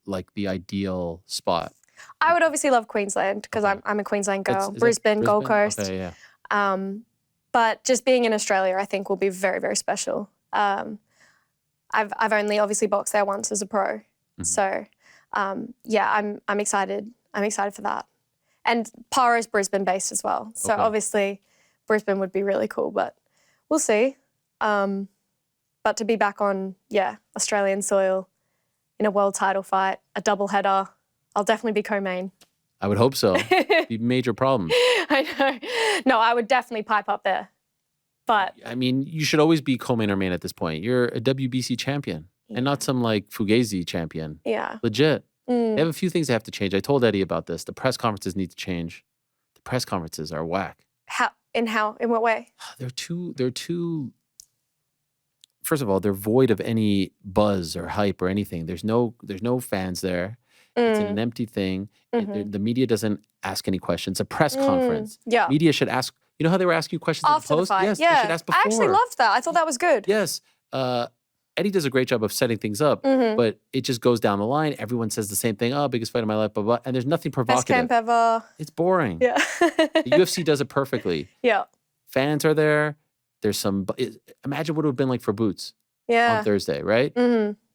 ideal spot? I would obviously love Queensland because Okay. I'm a Queensland girl. Is that Brisbane, Gold Coast. Okay, yeah. But just being in Australia, I think will be very, very special. I've only obviously boxed there once as a pro, so yeah, I'm excited. I'm excited for that. And Para's Brisbane based as well, so Okay. obviously Brisbane would be really cool, but we'll see. But to be back on Australian soil in a world title fight, a double header, I'll definitely be co-main. I would hope so. Be major problems. I know. No, I would definitely pipe up there. But I mean, you should always be co-main or main at this point. You're a WBC champion and not some like Fugazi champion. yeah. Legit. They have a few things they have to change. I told Eddie about this. The press conferences need to change. The press conferences are whack. In what way? They're too first of all, they're void of any buzz or hype or anything. There's no fans there. It's an empty thing. The media doesn't ask any questions. A press conference. Yeah. Media should ask. You know how they were asking you questions at After the the post? fight. Yes, yeah. they should ask before. I actually loved that. I thought that was good. Yes. Eddie does a great job of setting things up, but it just goes down the line. Everyone says the same thing. Oh, biggest fight of my life, blah, blah. And there's nothing provocative. Best camp ever. It's boring. Yeah. The UFC does it perfectly. Yeah. Fans are there. There's some, imagine what it would have been like for Boots Yeah. on Thursday, right?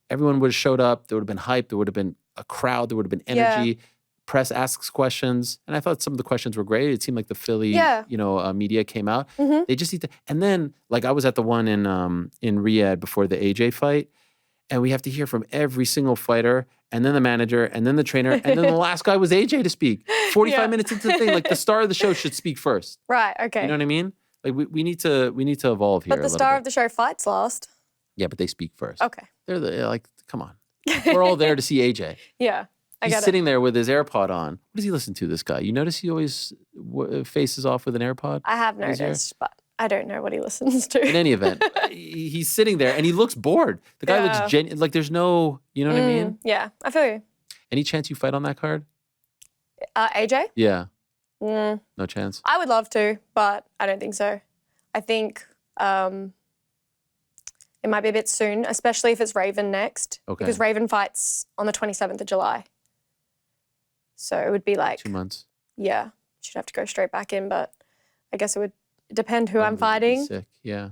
Everyone would have showed up. There would have been hype. There would have been a crowd. There would have been energy. Press asks questions. And I thought some of the questions were great. It seemed like the Philly, media came out. They just need to, and then like I was at the one in Riyadh before the AJ fight, and we have to hear from every single fighter, and then the manager, and then the trainer, and then the last guy was AJ to speak. 45 minutes into the thing, like the star of the show should speak first. Right. Okay. You know what I mean? Like we need to evolve here. But the star of the show fights last. Yeah, but they speak first. Okay. They're like, come on. We're all there to see AJ. Yeah. I He's get sitting there with his AirPod on. What does he listen to, this guy? You notice he always faces off with an AirPod? I have in his ear? noticed, but I don't know what he listens to. In any event, he's sitting there and he looks bored. The guy looks genuine. Like there's no, you know what I mean? Yeah, I feel you. Any chance you fight on that card? AJ? Yeah. No chance. I would love to, but I don't think so. I think it might be a bit soon, especially if it's Raven next. Okay. Because Raven fights on the 27th of July. So it would be like 2 months. Yeah, should have to go straight back in, but I guess it would depend who I'm That would be fighting. Sick. Yeah.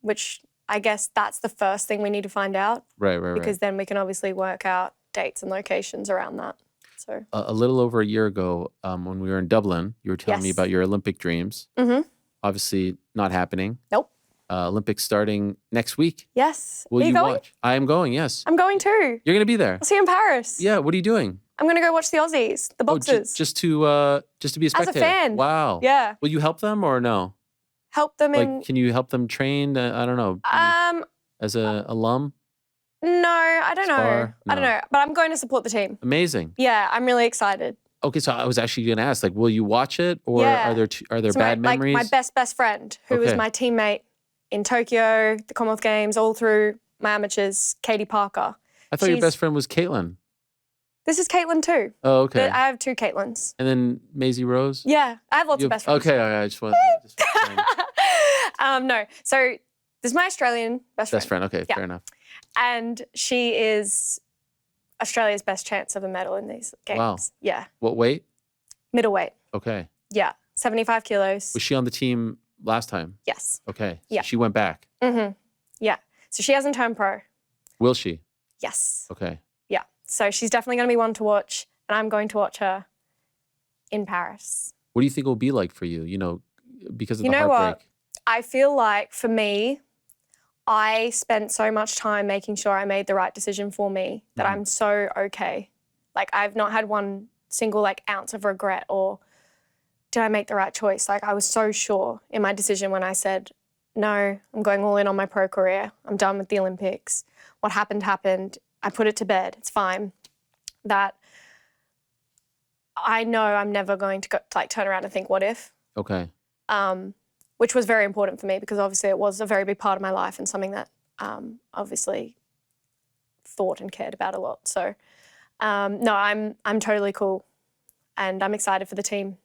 Which I guess that's the first thing we need to find out. Right. Because then we can obviously work out dates and locations around that. So A little over a year ago, when we were in Dublin, you were telling me Yes. about your Olympic dreams. Obviously not happening. Nope. Olympics starting next week. Yes. Will Are you going? watch? I am going, yes. I'm going too. You're going to be there. I'll see you in Paris. Yeah, what are you doing? I'm going to go watch the Aussies, the boxers. Just to be a spectator. fan. Wow. Yeah. Will you help them or no? Help them in. Like, can you help them train? I don't know. As a alum? No, I don't know. Spar? I don't No. know. But I'm going to support the team. Amazing. Yeah, I'm really excited. Okay, so I was actually going to ask, like, will you watch it, or Yeah. are there So bad memories? Like my best friend, who was Okay. my teammate in Tokyo, the Commonwealth Games, all through my amateurs, Katie Parker. I thought your she's- best friend was Caitlin. This is Caitlin too. Oh, okay. I have two Caitlins. And then Maisie Rose. Yeah, I have lots You of have- best friends. Okay, I just want. No, so this is my Australian best friend. Best friend. Okay, Yeah. fair enough. And she is Australia's best chance of a medal in these games. Wow. Yeah, What weight? middleweight. Okay. Yeah, 75 kilos. Was she on the team last time? Yes. Okay. So Yeah. she went back. Yeah. So she hasn't turned pro. Will she? Yes. Okay. Yeah. So she's definitely going to be one to watch, and I'm going to watch her in Paris. What do you think it will be like for you? You know, because of You the know heartbreak. what? I feel like for me, I spent so much time making sure I made the right decision for me that I'm so okay. Like, I've not had one single, like, ounce of regret or did I make the right choice? Like, I was so sure in my decision when I said, no, I'm going all in on my pro career. I'm done with the Olympics. What happened, happened. I put it to bed. It's fine. That I know I'm never going to go, like, turn around and think, what if? Okay. Which was very important for me because obviously it was a very big part of my life and something that obviously thought and cared about a lot. So no, I'm totally cool and I'm excited for the team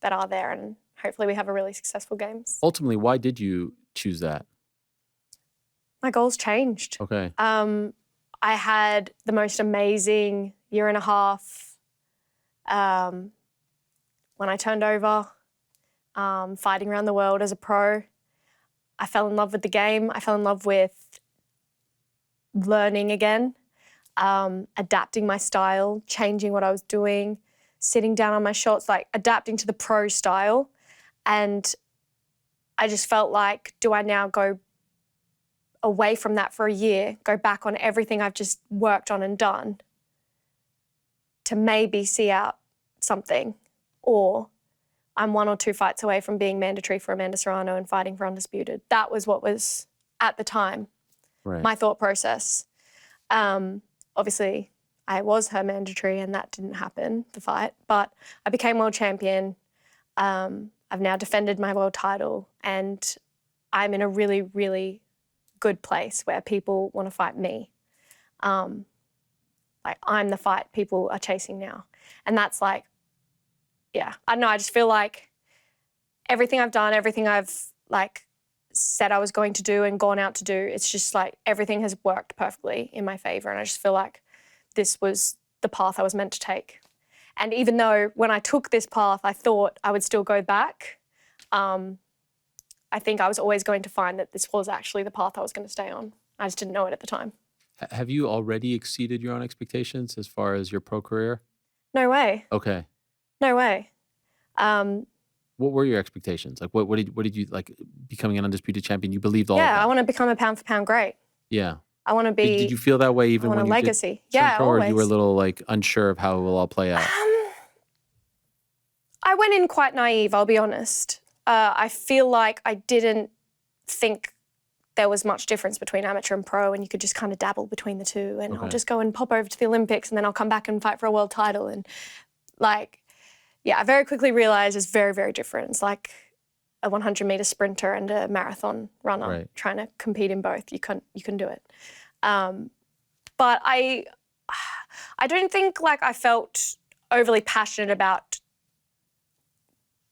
that are there and hopefully we have a really successful games. Ultimately, why did you choose that? My goals changed. Okay. I had the most amazing year and a half when I turned over. Fighting around the world as a pro. I fell in love with the game. I fell in love with learning again, adapting my style, changing what I was doing, sitting down on my shots, like adapting to the pro style. And I just felt like, do I now go away from that for a year, go back on everything I've just worked on and done to maybe see out something, or I'm 1 or 2 fights away from being mandatory for Amanda Serrano and fighting for undisputed. That was what was, at the time, my thought process. Obviously, I was her mandatory and that didn't happen, the fight, but I became world champion. I've now defended my world title and I'm in a really, really good place where people want to fight me. Like, I'm the fight people are chasing now. And that's like, yeah, I don't know, I just feel like everything I've done, everything I've like said I was going to do and gone out to do, it's just like everything has worked perfectly in my favour and I just feel like this was the path I was meant to take. And even though when I took this path, I thought I would still go back, I think I was always going to find that this was actually the path I was going to stay on. I just didn't know it at the time. Have you already exceeded your own expectations as far as your pro career? No way. Okay. No way. What were your expectations? Like, what did you, like, becoming an undisputed champion, you believed all of Yeah, that? I want to become a pound for pound great. Yeah. I want to be. Did you feel that way even I want when a you legacy. did turn Yeah, pro, or always. you were a little, like, unsure of how it will all play out? I went in quite naive, I'll be honest. I feel like I didn't think there was much difference between amateur and pro and you could just kind of dabble between the two and I'll just go and pop over to the Olympics and then I'll come back and fight for a world title. And like, yeah, I very quickly realised it's very, very different. It's like a 100-metre sprinter and a marathon runner trying to compete in both. You can do it. But I don't think like I felt overly passionate about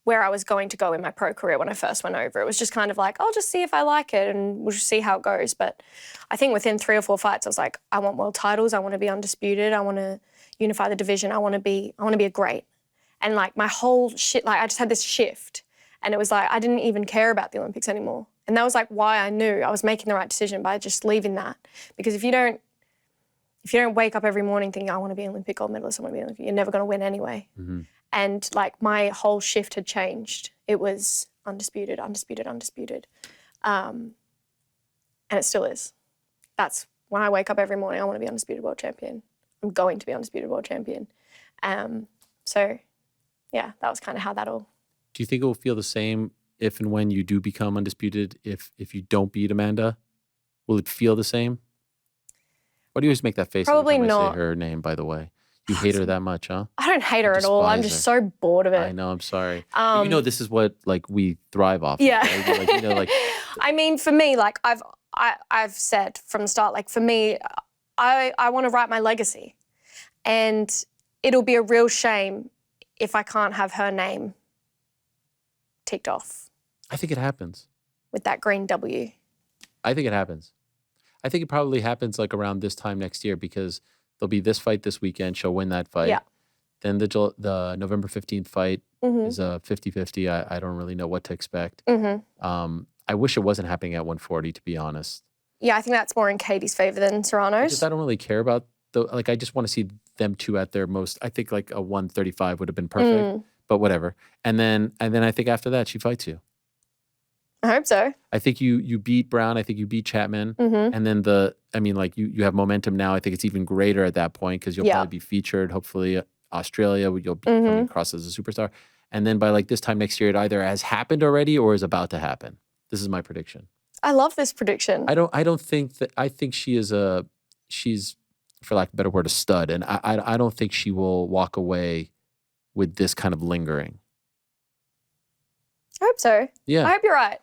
where I was going to go in my pro career when I first went over. It was just kind of like, I'll just see if I like it and we'll just see how it goes. But I think within 3 or 4 fights, I was like, I want world titles. I want to be undisputed. I want to unify the division. I want to be a great. And like my whole shit, like I just had this shift and it was like, I didn't even care about the Olympics anymore. And that was like why I knew I was making the right decision by just leaving that. Because if you don't wake up every morning thinking, I want to be an Olympic gold medalist, I want to be an Olympic, you're never going to win anyway. And like my whole shift had changed. It was undisputed, undisputed, undisputed. And it still is. That's when I wake up every morning, I want to be undisputed world champion. I'm going to be undisputed world champion. So yeah, that was kind of how that all. Do you think it will feel the same if and when you do become undisputed, if you don't beat Amanda? Will it feel the same? Why do you always make that face Probably every time I not. say her name, by the way? You hate her that much, huh? I don't hate her at all. I'm just so bored of it. I know, I'm sorry. But you know, this is what like we thrive off of. Yeah. Right? Like, you know, like I mean, for me, like I've said from the start, like for me, I want to write my legacy. And it'll be a real shame if I can't have her name ticked off. I think it happens. With that green W. I think it happens. I think it probably happens like around this time next year because there'll be this fight this weekend. She'll win that fight. Yeah. Then the November 15th fight is a 50-50. I don't really know what to expect. I wish it wasn't happening at 140, to be honest. Yeah, I think that's more in Katie's favour than Serrano's. Because I don't really care about like I just want to see them two at their most. I think like a 135 would have been perfect, but whatever. And then I think after that she fights you. I hope so. I think you beat Brown. I think you beat Chapman. And then you have momentum now. I think it's even greater at that point because you'll probably be featured. Hopefully, Australia, you'll be coming across as a superstar. And then by like this time next year, it either has happened already or is about to happen. This is my prediction. I love this prediction. I don't think that. I think she's for lack of a better word, a stud. And I don't think she will walk away with this kind of lingering. I hope so. Yeah. I hope you're right.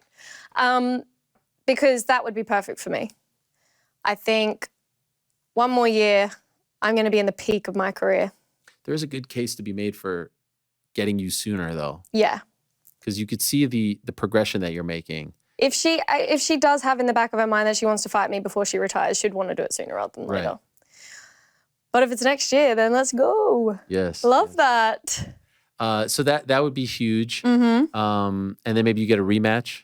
Because that would be perfect for me. I think one more year, I'm going to be in the peak of my career. There is a good case to be made for getting you sooner, though. Yeah. Because you could see the progression that you're making. If she does have in the back of her mind that she wants to fight me before she retires, she'd want to do it sooner rather than later. But if it's next year, then let's go. Yes. Love that. So that would be huge. Mm-hmm. And then maybe you get a rematch,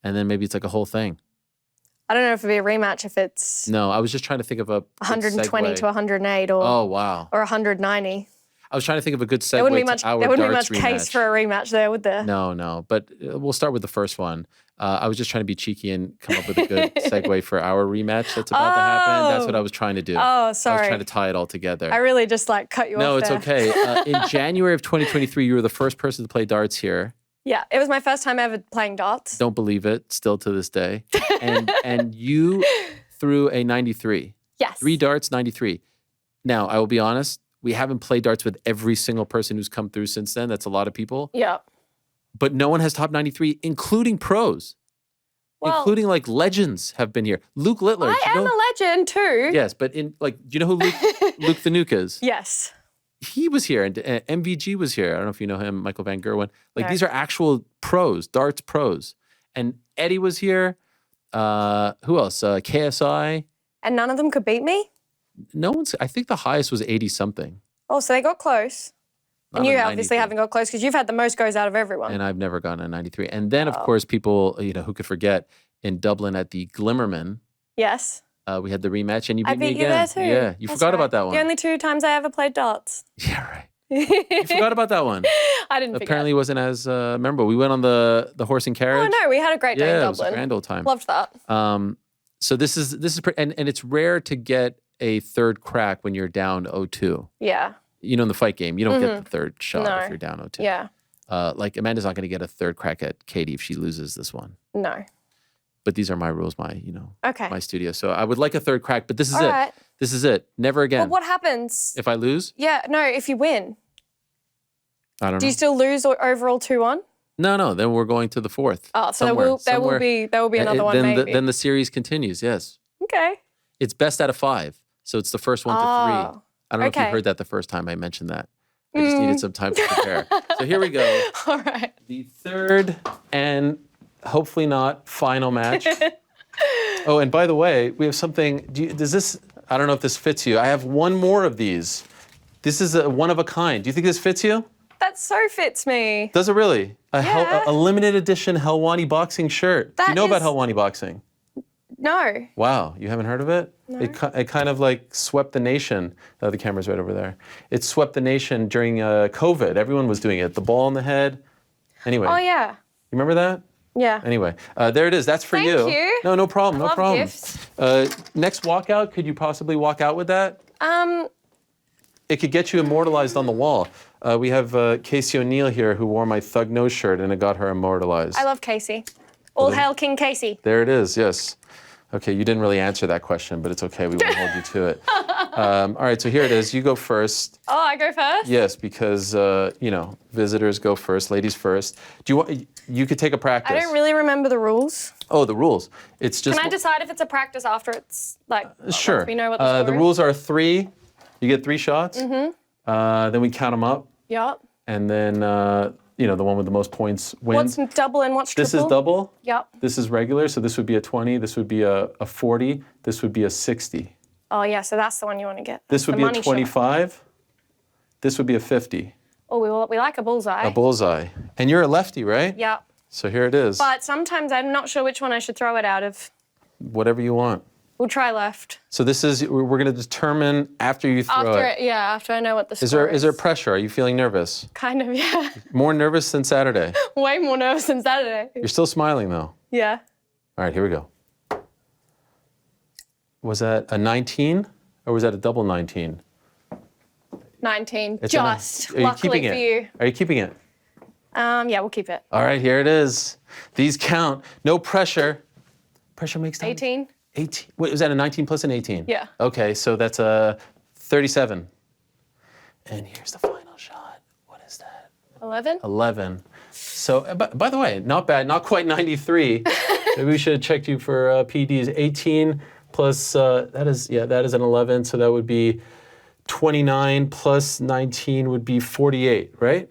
and then maybe it's like a whole thing. I don't know if it'd be a rematch if it's No, I was just trying to think of a 120 to 108 or oh wow, or 190. I was trying to think of a good segue There wouldn't be much. to our There wouldn't be darts much case rematch. for a rematch there, would there? No, but we'll start with the first one. I was just trying to be cheeky and come up with a good segue for our rematch that's about to happen. That's what I was trying to do. Oh, sorry. I was trying to tie it all together. I really just cut you off. No, it's there. okay. In January of 2023, you were the first person to play darts here. Yeah, it was my first time ever playing darts. Don't believe it, still to this day. And you threw a 93. Yes. 3 darts, 93. Now, I will be honest, we haven't played darts with every single person who's come through since then. That's a lot of people. Yeah. But no one has topped 93, including pros. Well, including like legends have been here. Luke Littler. I am a legend too. Yes, but do you know who Luke the Nuke is? Yes. He was here, and MVG was here. I don't know if you know him, Michael Van Gerwen. Like, No. these are actual pros, darts pros. And Eddie was here. Who else? KSI. And none of them could beat me? No one's, I think the highest was 80 something. Oh, so they got close. And you obviously haven't got close because you've had the most goes out of everyone. And I've never gotten a 93. And then, of course, people, who could forget, in Dublin at the Glimmerman, Yes. we had the rematch, and you beat I me beat you again. there too. Yeah, you That's forgot right. about that one. The only 2 times I ever played darts. Yeah, right. You forgot about that one. I didn't Apparently, it wasn't as memorable. We went on the horse and carriage. forget. Oh, no, we had a great day in Yeah, it was a Dublin. grand old time. Loved that. So this is and it's rare to get a third crack when you're down 0-2. Yeah. In the fight game, you don't get the third shot No. if you're down 0-2. Yeah. Like Amanda's not going to get a third crack at Katie if she loses this one. No. But these are my rules, my Okay. studio. So I would like a third crack, but this is All it. right. This is it. Never again. But what happens? If I lose, Yeah, no, if you win, I don't do know. you still lose overall 2-1? No. Then we're going to the fourth. Oh, so somewhere, there will be another one maybe. Then the series continues. Yes. Okay. It's best out of 5. So it's the first one to 3. I don't know if you okay. heard that the first time I mentioned that. I just needed some time to prepare. So here we go. All right. The third and hopefully not final match. Oh, and by the way, we have something. I don't know if this fits you. I have one more of these. This is a one of a kind. Do you think this fits you? That so fits me. Does it really? Yeah. A limited edition Helwani boxing shirt. Do you That know about is- Helwani boxing? No. Wow, you haven't heard of it? No. It kind of like swept the nation. Oh, the camera's right over there. It swept the nation during COVID. Everyone was doing it. The ball on the head. Anyway. Oh, yeah. You remember that? Yeah. Anyway, there it is. That's for Thank you. No problem. I No love problem. gifts. Next walkout, could you possibly walk out with that? It could get you immortalized on the wall. We have Casey O'Neill here who wore my Thug Nose shirt and it got her immortalized. I love Casey. All hail King Casey. There it is, yes. Okay, you didn't really answer that question, but it's okay. We won't hold you to it. All right, so here it is. You go first. Oh, I go first? Yes, because, visitors go first, ladies first. You could take a practice. I don't really remember the rules. Oh, the rules. It's just. Can I decide if it's a practice after it's Sure. If we know what the score the is? rules are 3. You get 3 shots. Mm-hmm. Then we count them up. Yup. And then, the one with the most points wins. What's double and what's triple? This is double. Yup. This is regular, so this would be a 20. This would be a 40. This would be a 60. Oh, yeah, so that's the one you want to get. This would The be a money shot. 25. This would be a 50. Oh, we like a bullseye. A bullseye. And you're a lefty, right? Yep. So here it is. But sometimes I'm not sure which one I should throw it out of. Whatever you want. We'll try left. So we're going to determine after you throw it. After I know what the score is. Is there pressure? Are you feeling nervous? Kind of, yeah. More nervous than Saturday? Way more nervous than Saturday. You're still smiling though. Yeah. All right, here we go. Was that a 19 or was that a double 19? 19. It's Just. are you Luckily keeping for it? you. Are you keeping it? Yeah, we'll keep it. All right, here it is. These count. No pressure. Pressure makes time. 18. 18. Wait, was that a 19 plus an 18? Yeah. Okay, so that's a 37. And here's the final shot. What is that? 11. 11. So, by the way, not bad. Not quite 93. Maybe we should have checked you for PDs. 18 plus that is an 11. So that would be 29 plus 19 would be 48, right?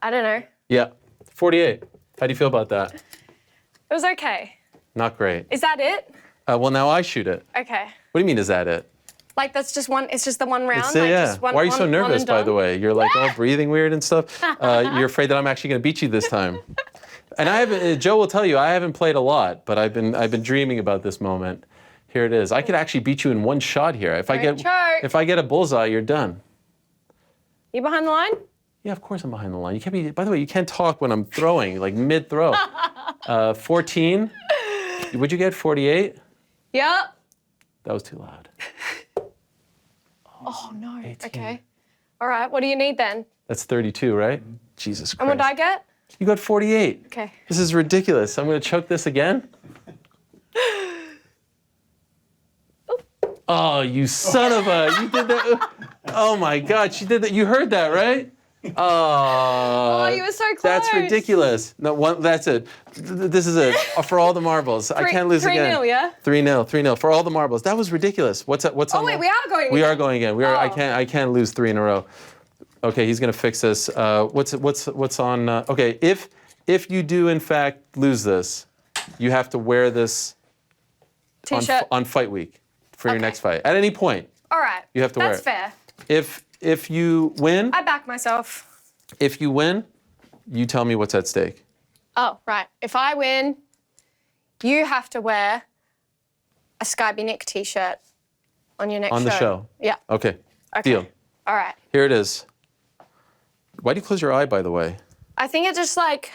I don't know. Yeah, 48. How do you feel about that? It was okay. Not great. Is that it? Well, now I shoot it. Okay. What do you mean, is that it? Like that's just one. It's just the one round. It's, like, yeah. Just one, Why are you so one nervous, and by done? the way? You're like all breathing weird and stuff. You're afraid that I'm actually going to beat you this time. And I haven't. Joe will tell you I haven't played a lot, but I've been dreaming about this moment. Here it is. I could actually beat you in one shot here. If I get a bullseye, you're done. You behind the line? Yeah, of course I'm behind the line. You can't be. By the way, you can't talk when I'm throwing, like mid throw. 14. Would you get 48? Yep. That was too loud. Oh no. 18. Okay. All right. What do you need then? That's 32, right? Jesus Christ. And what did I get? You got 48. Okay. This is ridiculous. I'm going to choke this again. Oh, you son of a! You did that. Oh my God, she did that. You heard that, right? Oh, you were so close. That's ridiculous. No, one. That's it. This is it for all the marbles. I can't lose again. 3-0, yeah. 3-0, 3-0 for all the marbles. That was ridiculous. What's on? Wait, we are going. We are going again. We are. Oh. I can't lose 3 in a row. Okay, he's gonna fix this. What's on? Okay, if you do in fact lose this, you have to wear this T-shirt. on fight week for your Okay. next fight. At any point, All right. you have to wear it. That's fair. If you win, I back myself. if you win, you tell me what's at stake. Oh, right. If I win, you have to wear a Skye Nick T-shirt on your next On the show. Yeah. Okay. Okay. Deal. All right. Here it is. Why do you close your eye, by the way? I think it just like,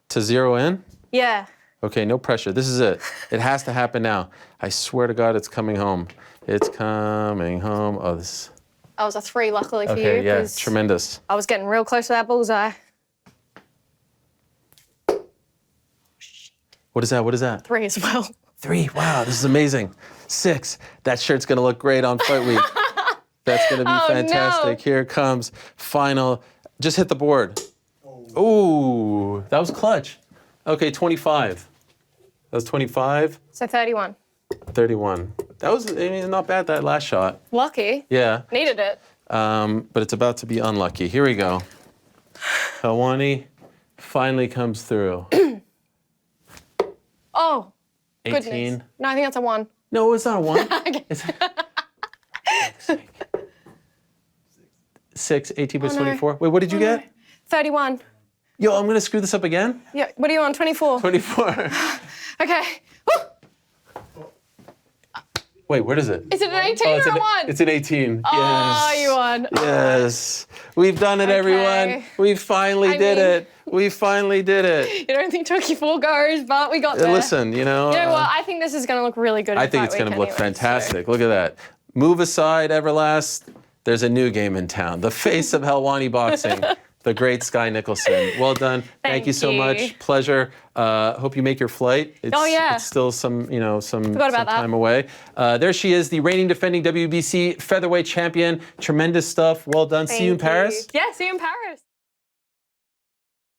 To zero in? yeah. Okay, no pressure. This is it. It has to happen now. I swear to God, it's coming home. It's coming home. Oh, this. That was a 3, luckily for you. Okay, yeah, 'cause tremendous. I was getting real close to that bullseye. What is that? What is that? 3 as well. 3. Wow, this is amazing. 6. That shirt's gonna look great on fight week. That's gonna be Oh, fantastic. no. Here it comes. Final. Just hit the board. Ooh, that was clutch. Okay, 25. That was 25. So 31. 31. That was, I mean, not bad, that last shot. Lucky. Yeah. Needed it. But it's about to be unlucky. Here we go. Helwani finally comes through. Oh, 18. goodness. No, I think that's a 1. No, it's not a 1. Okay. It's 6, 18 plus Oh, no. 24. Wait, what did you get? 31. Yo, I'm gonna screw this up again? Yeah. What are you on? 24. 24. Okay. Woo! Wait, what is it? Is it an 18 Oh, or a 1? It's an 18. Oh, Yes. you won. Yes. We've done it, everyone. We finally did mean- it. We finally did it. It only took you 4 goes, but we got there. Listen, you know. You know what? I think this is going to look really good. I in think fight it's going to week look anyway, so- fantastic. Look at that. Move aside, Everlast. There's a new game in town. The face of Helwani boxing, the great Skye Nicolson. Well done. Thank you so you. much. Pleasure. Hope you make your flight. It's, Oh, yeah. It's still some about some that. time away. There she is, the reigning defending WBC featherweight champion. Tremendous stuff. Well done. See you in Thank Paris. Yeah, see you in Paris.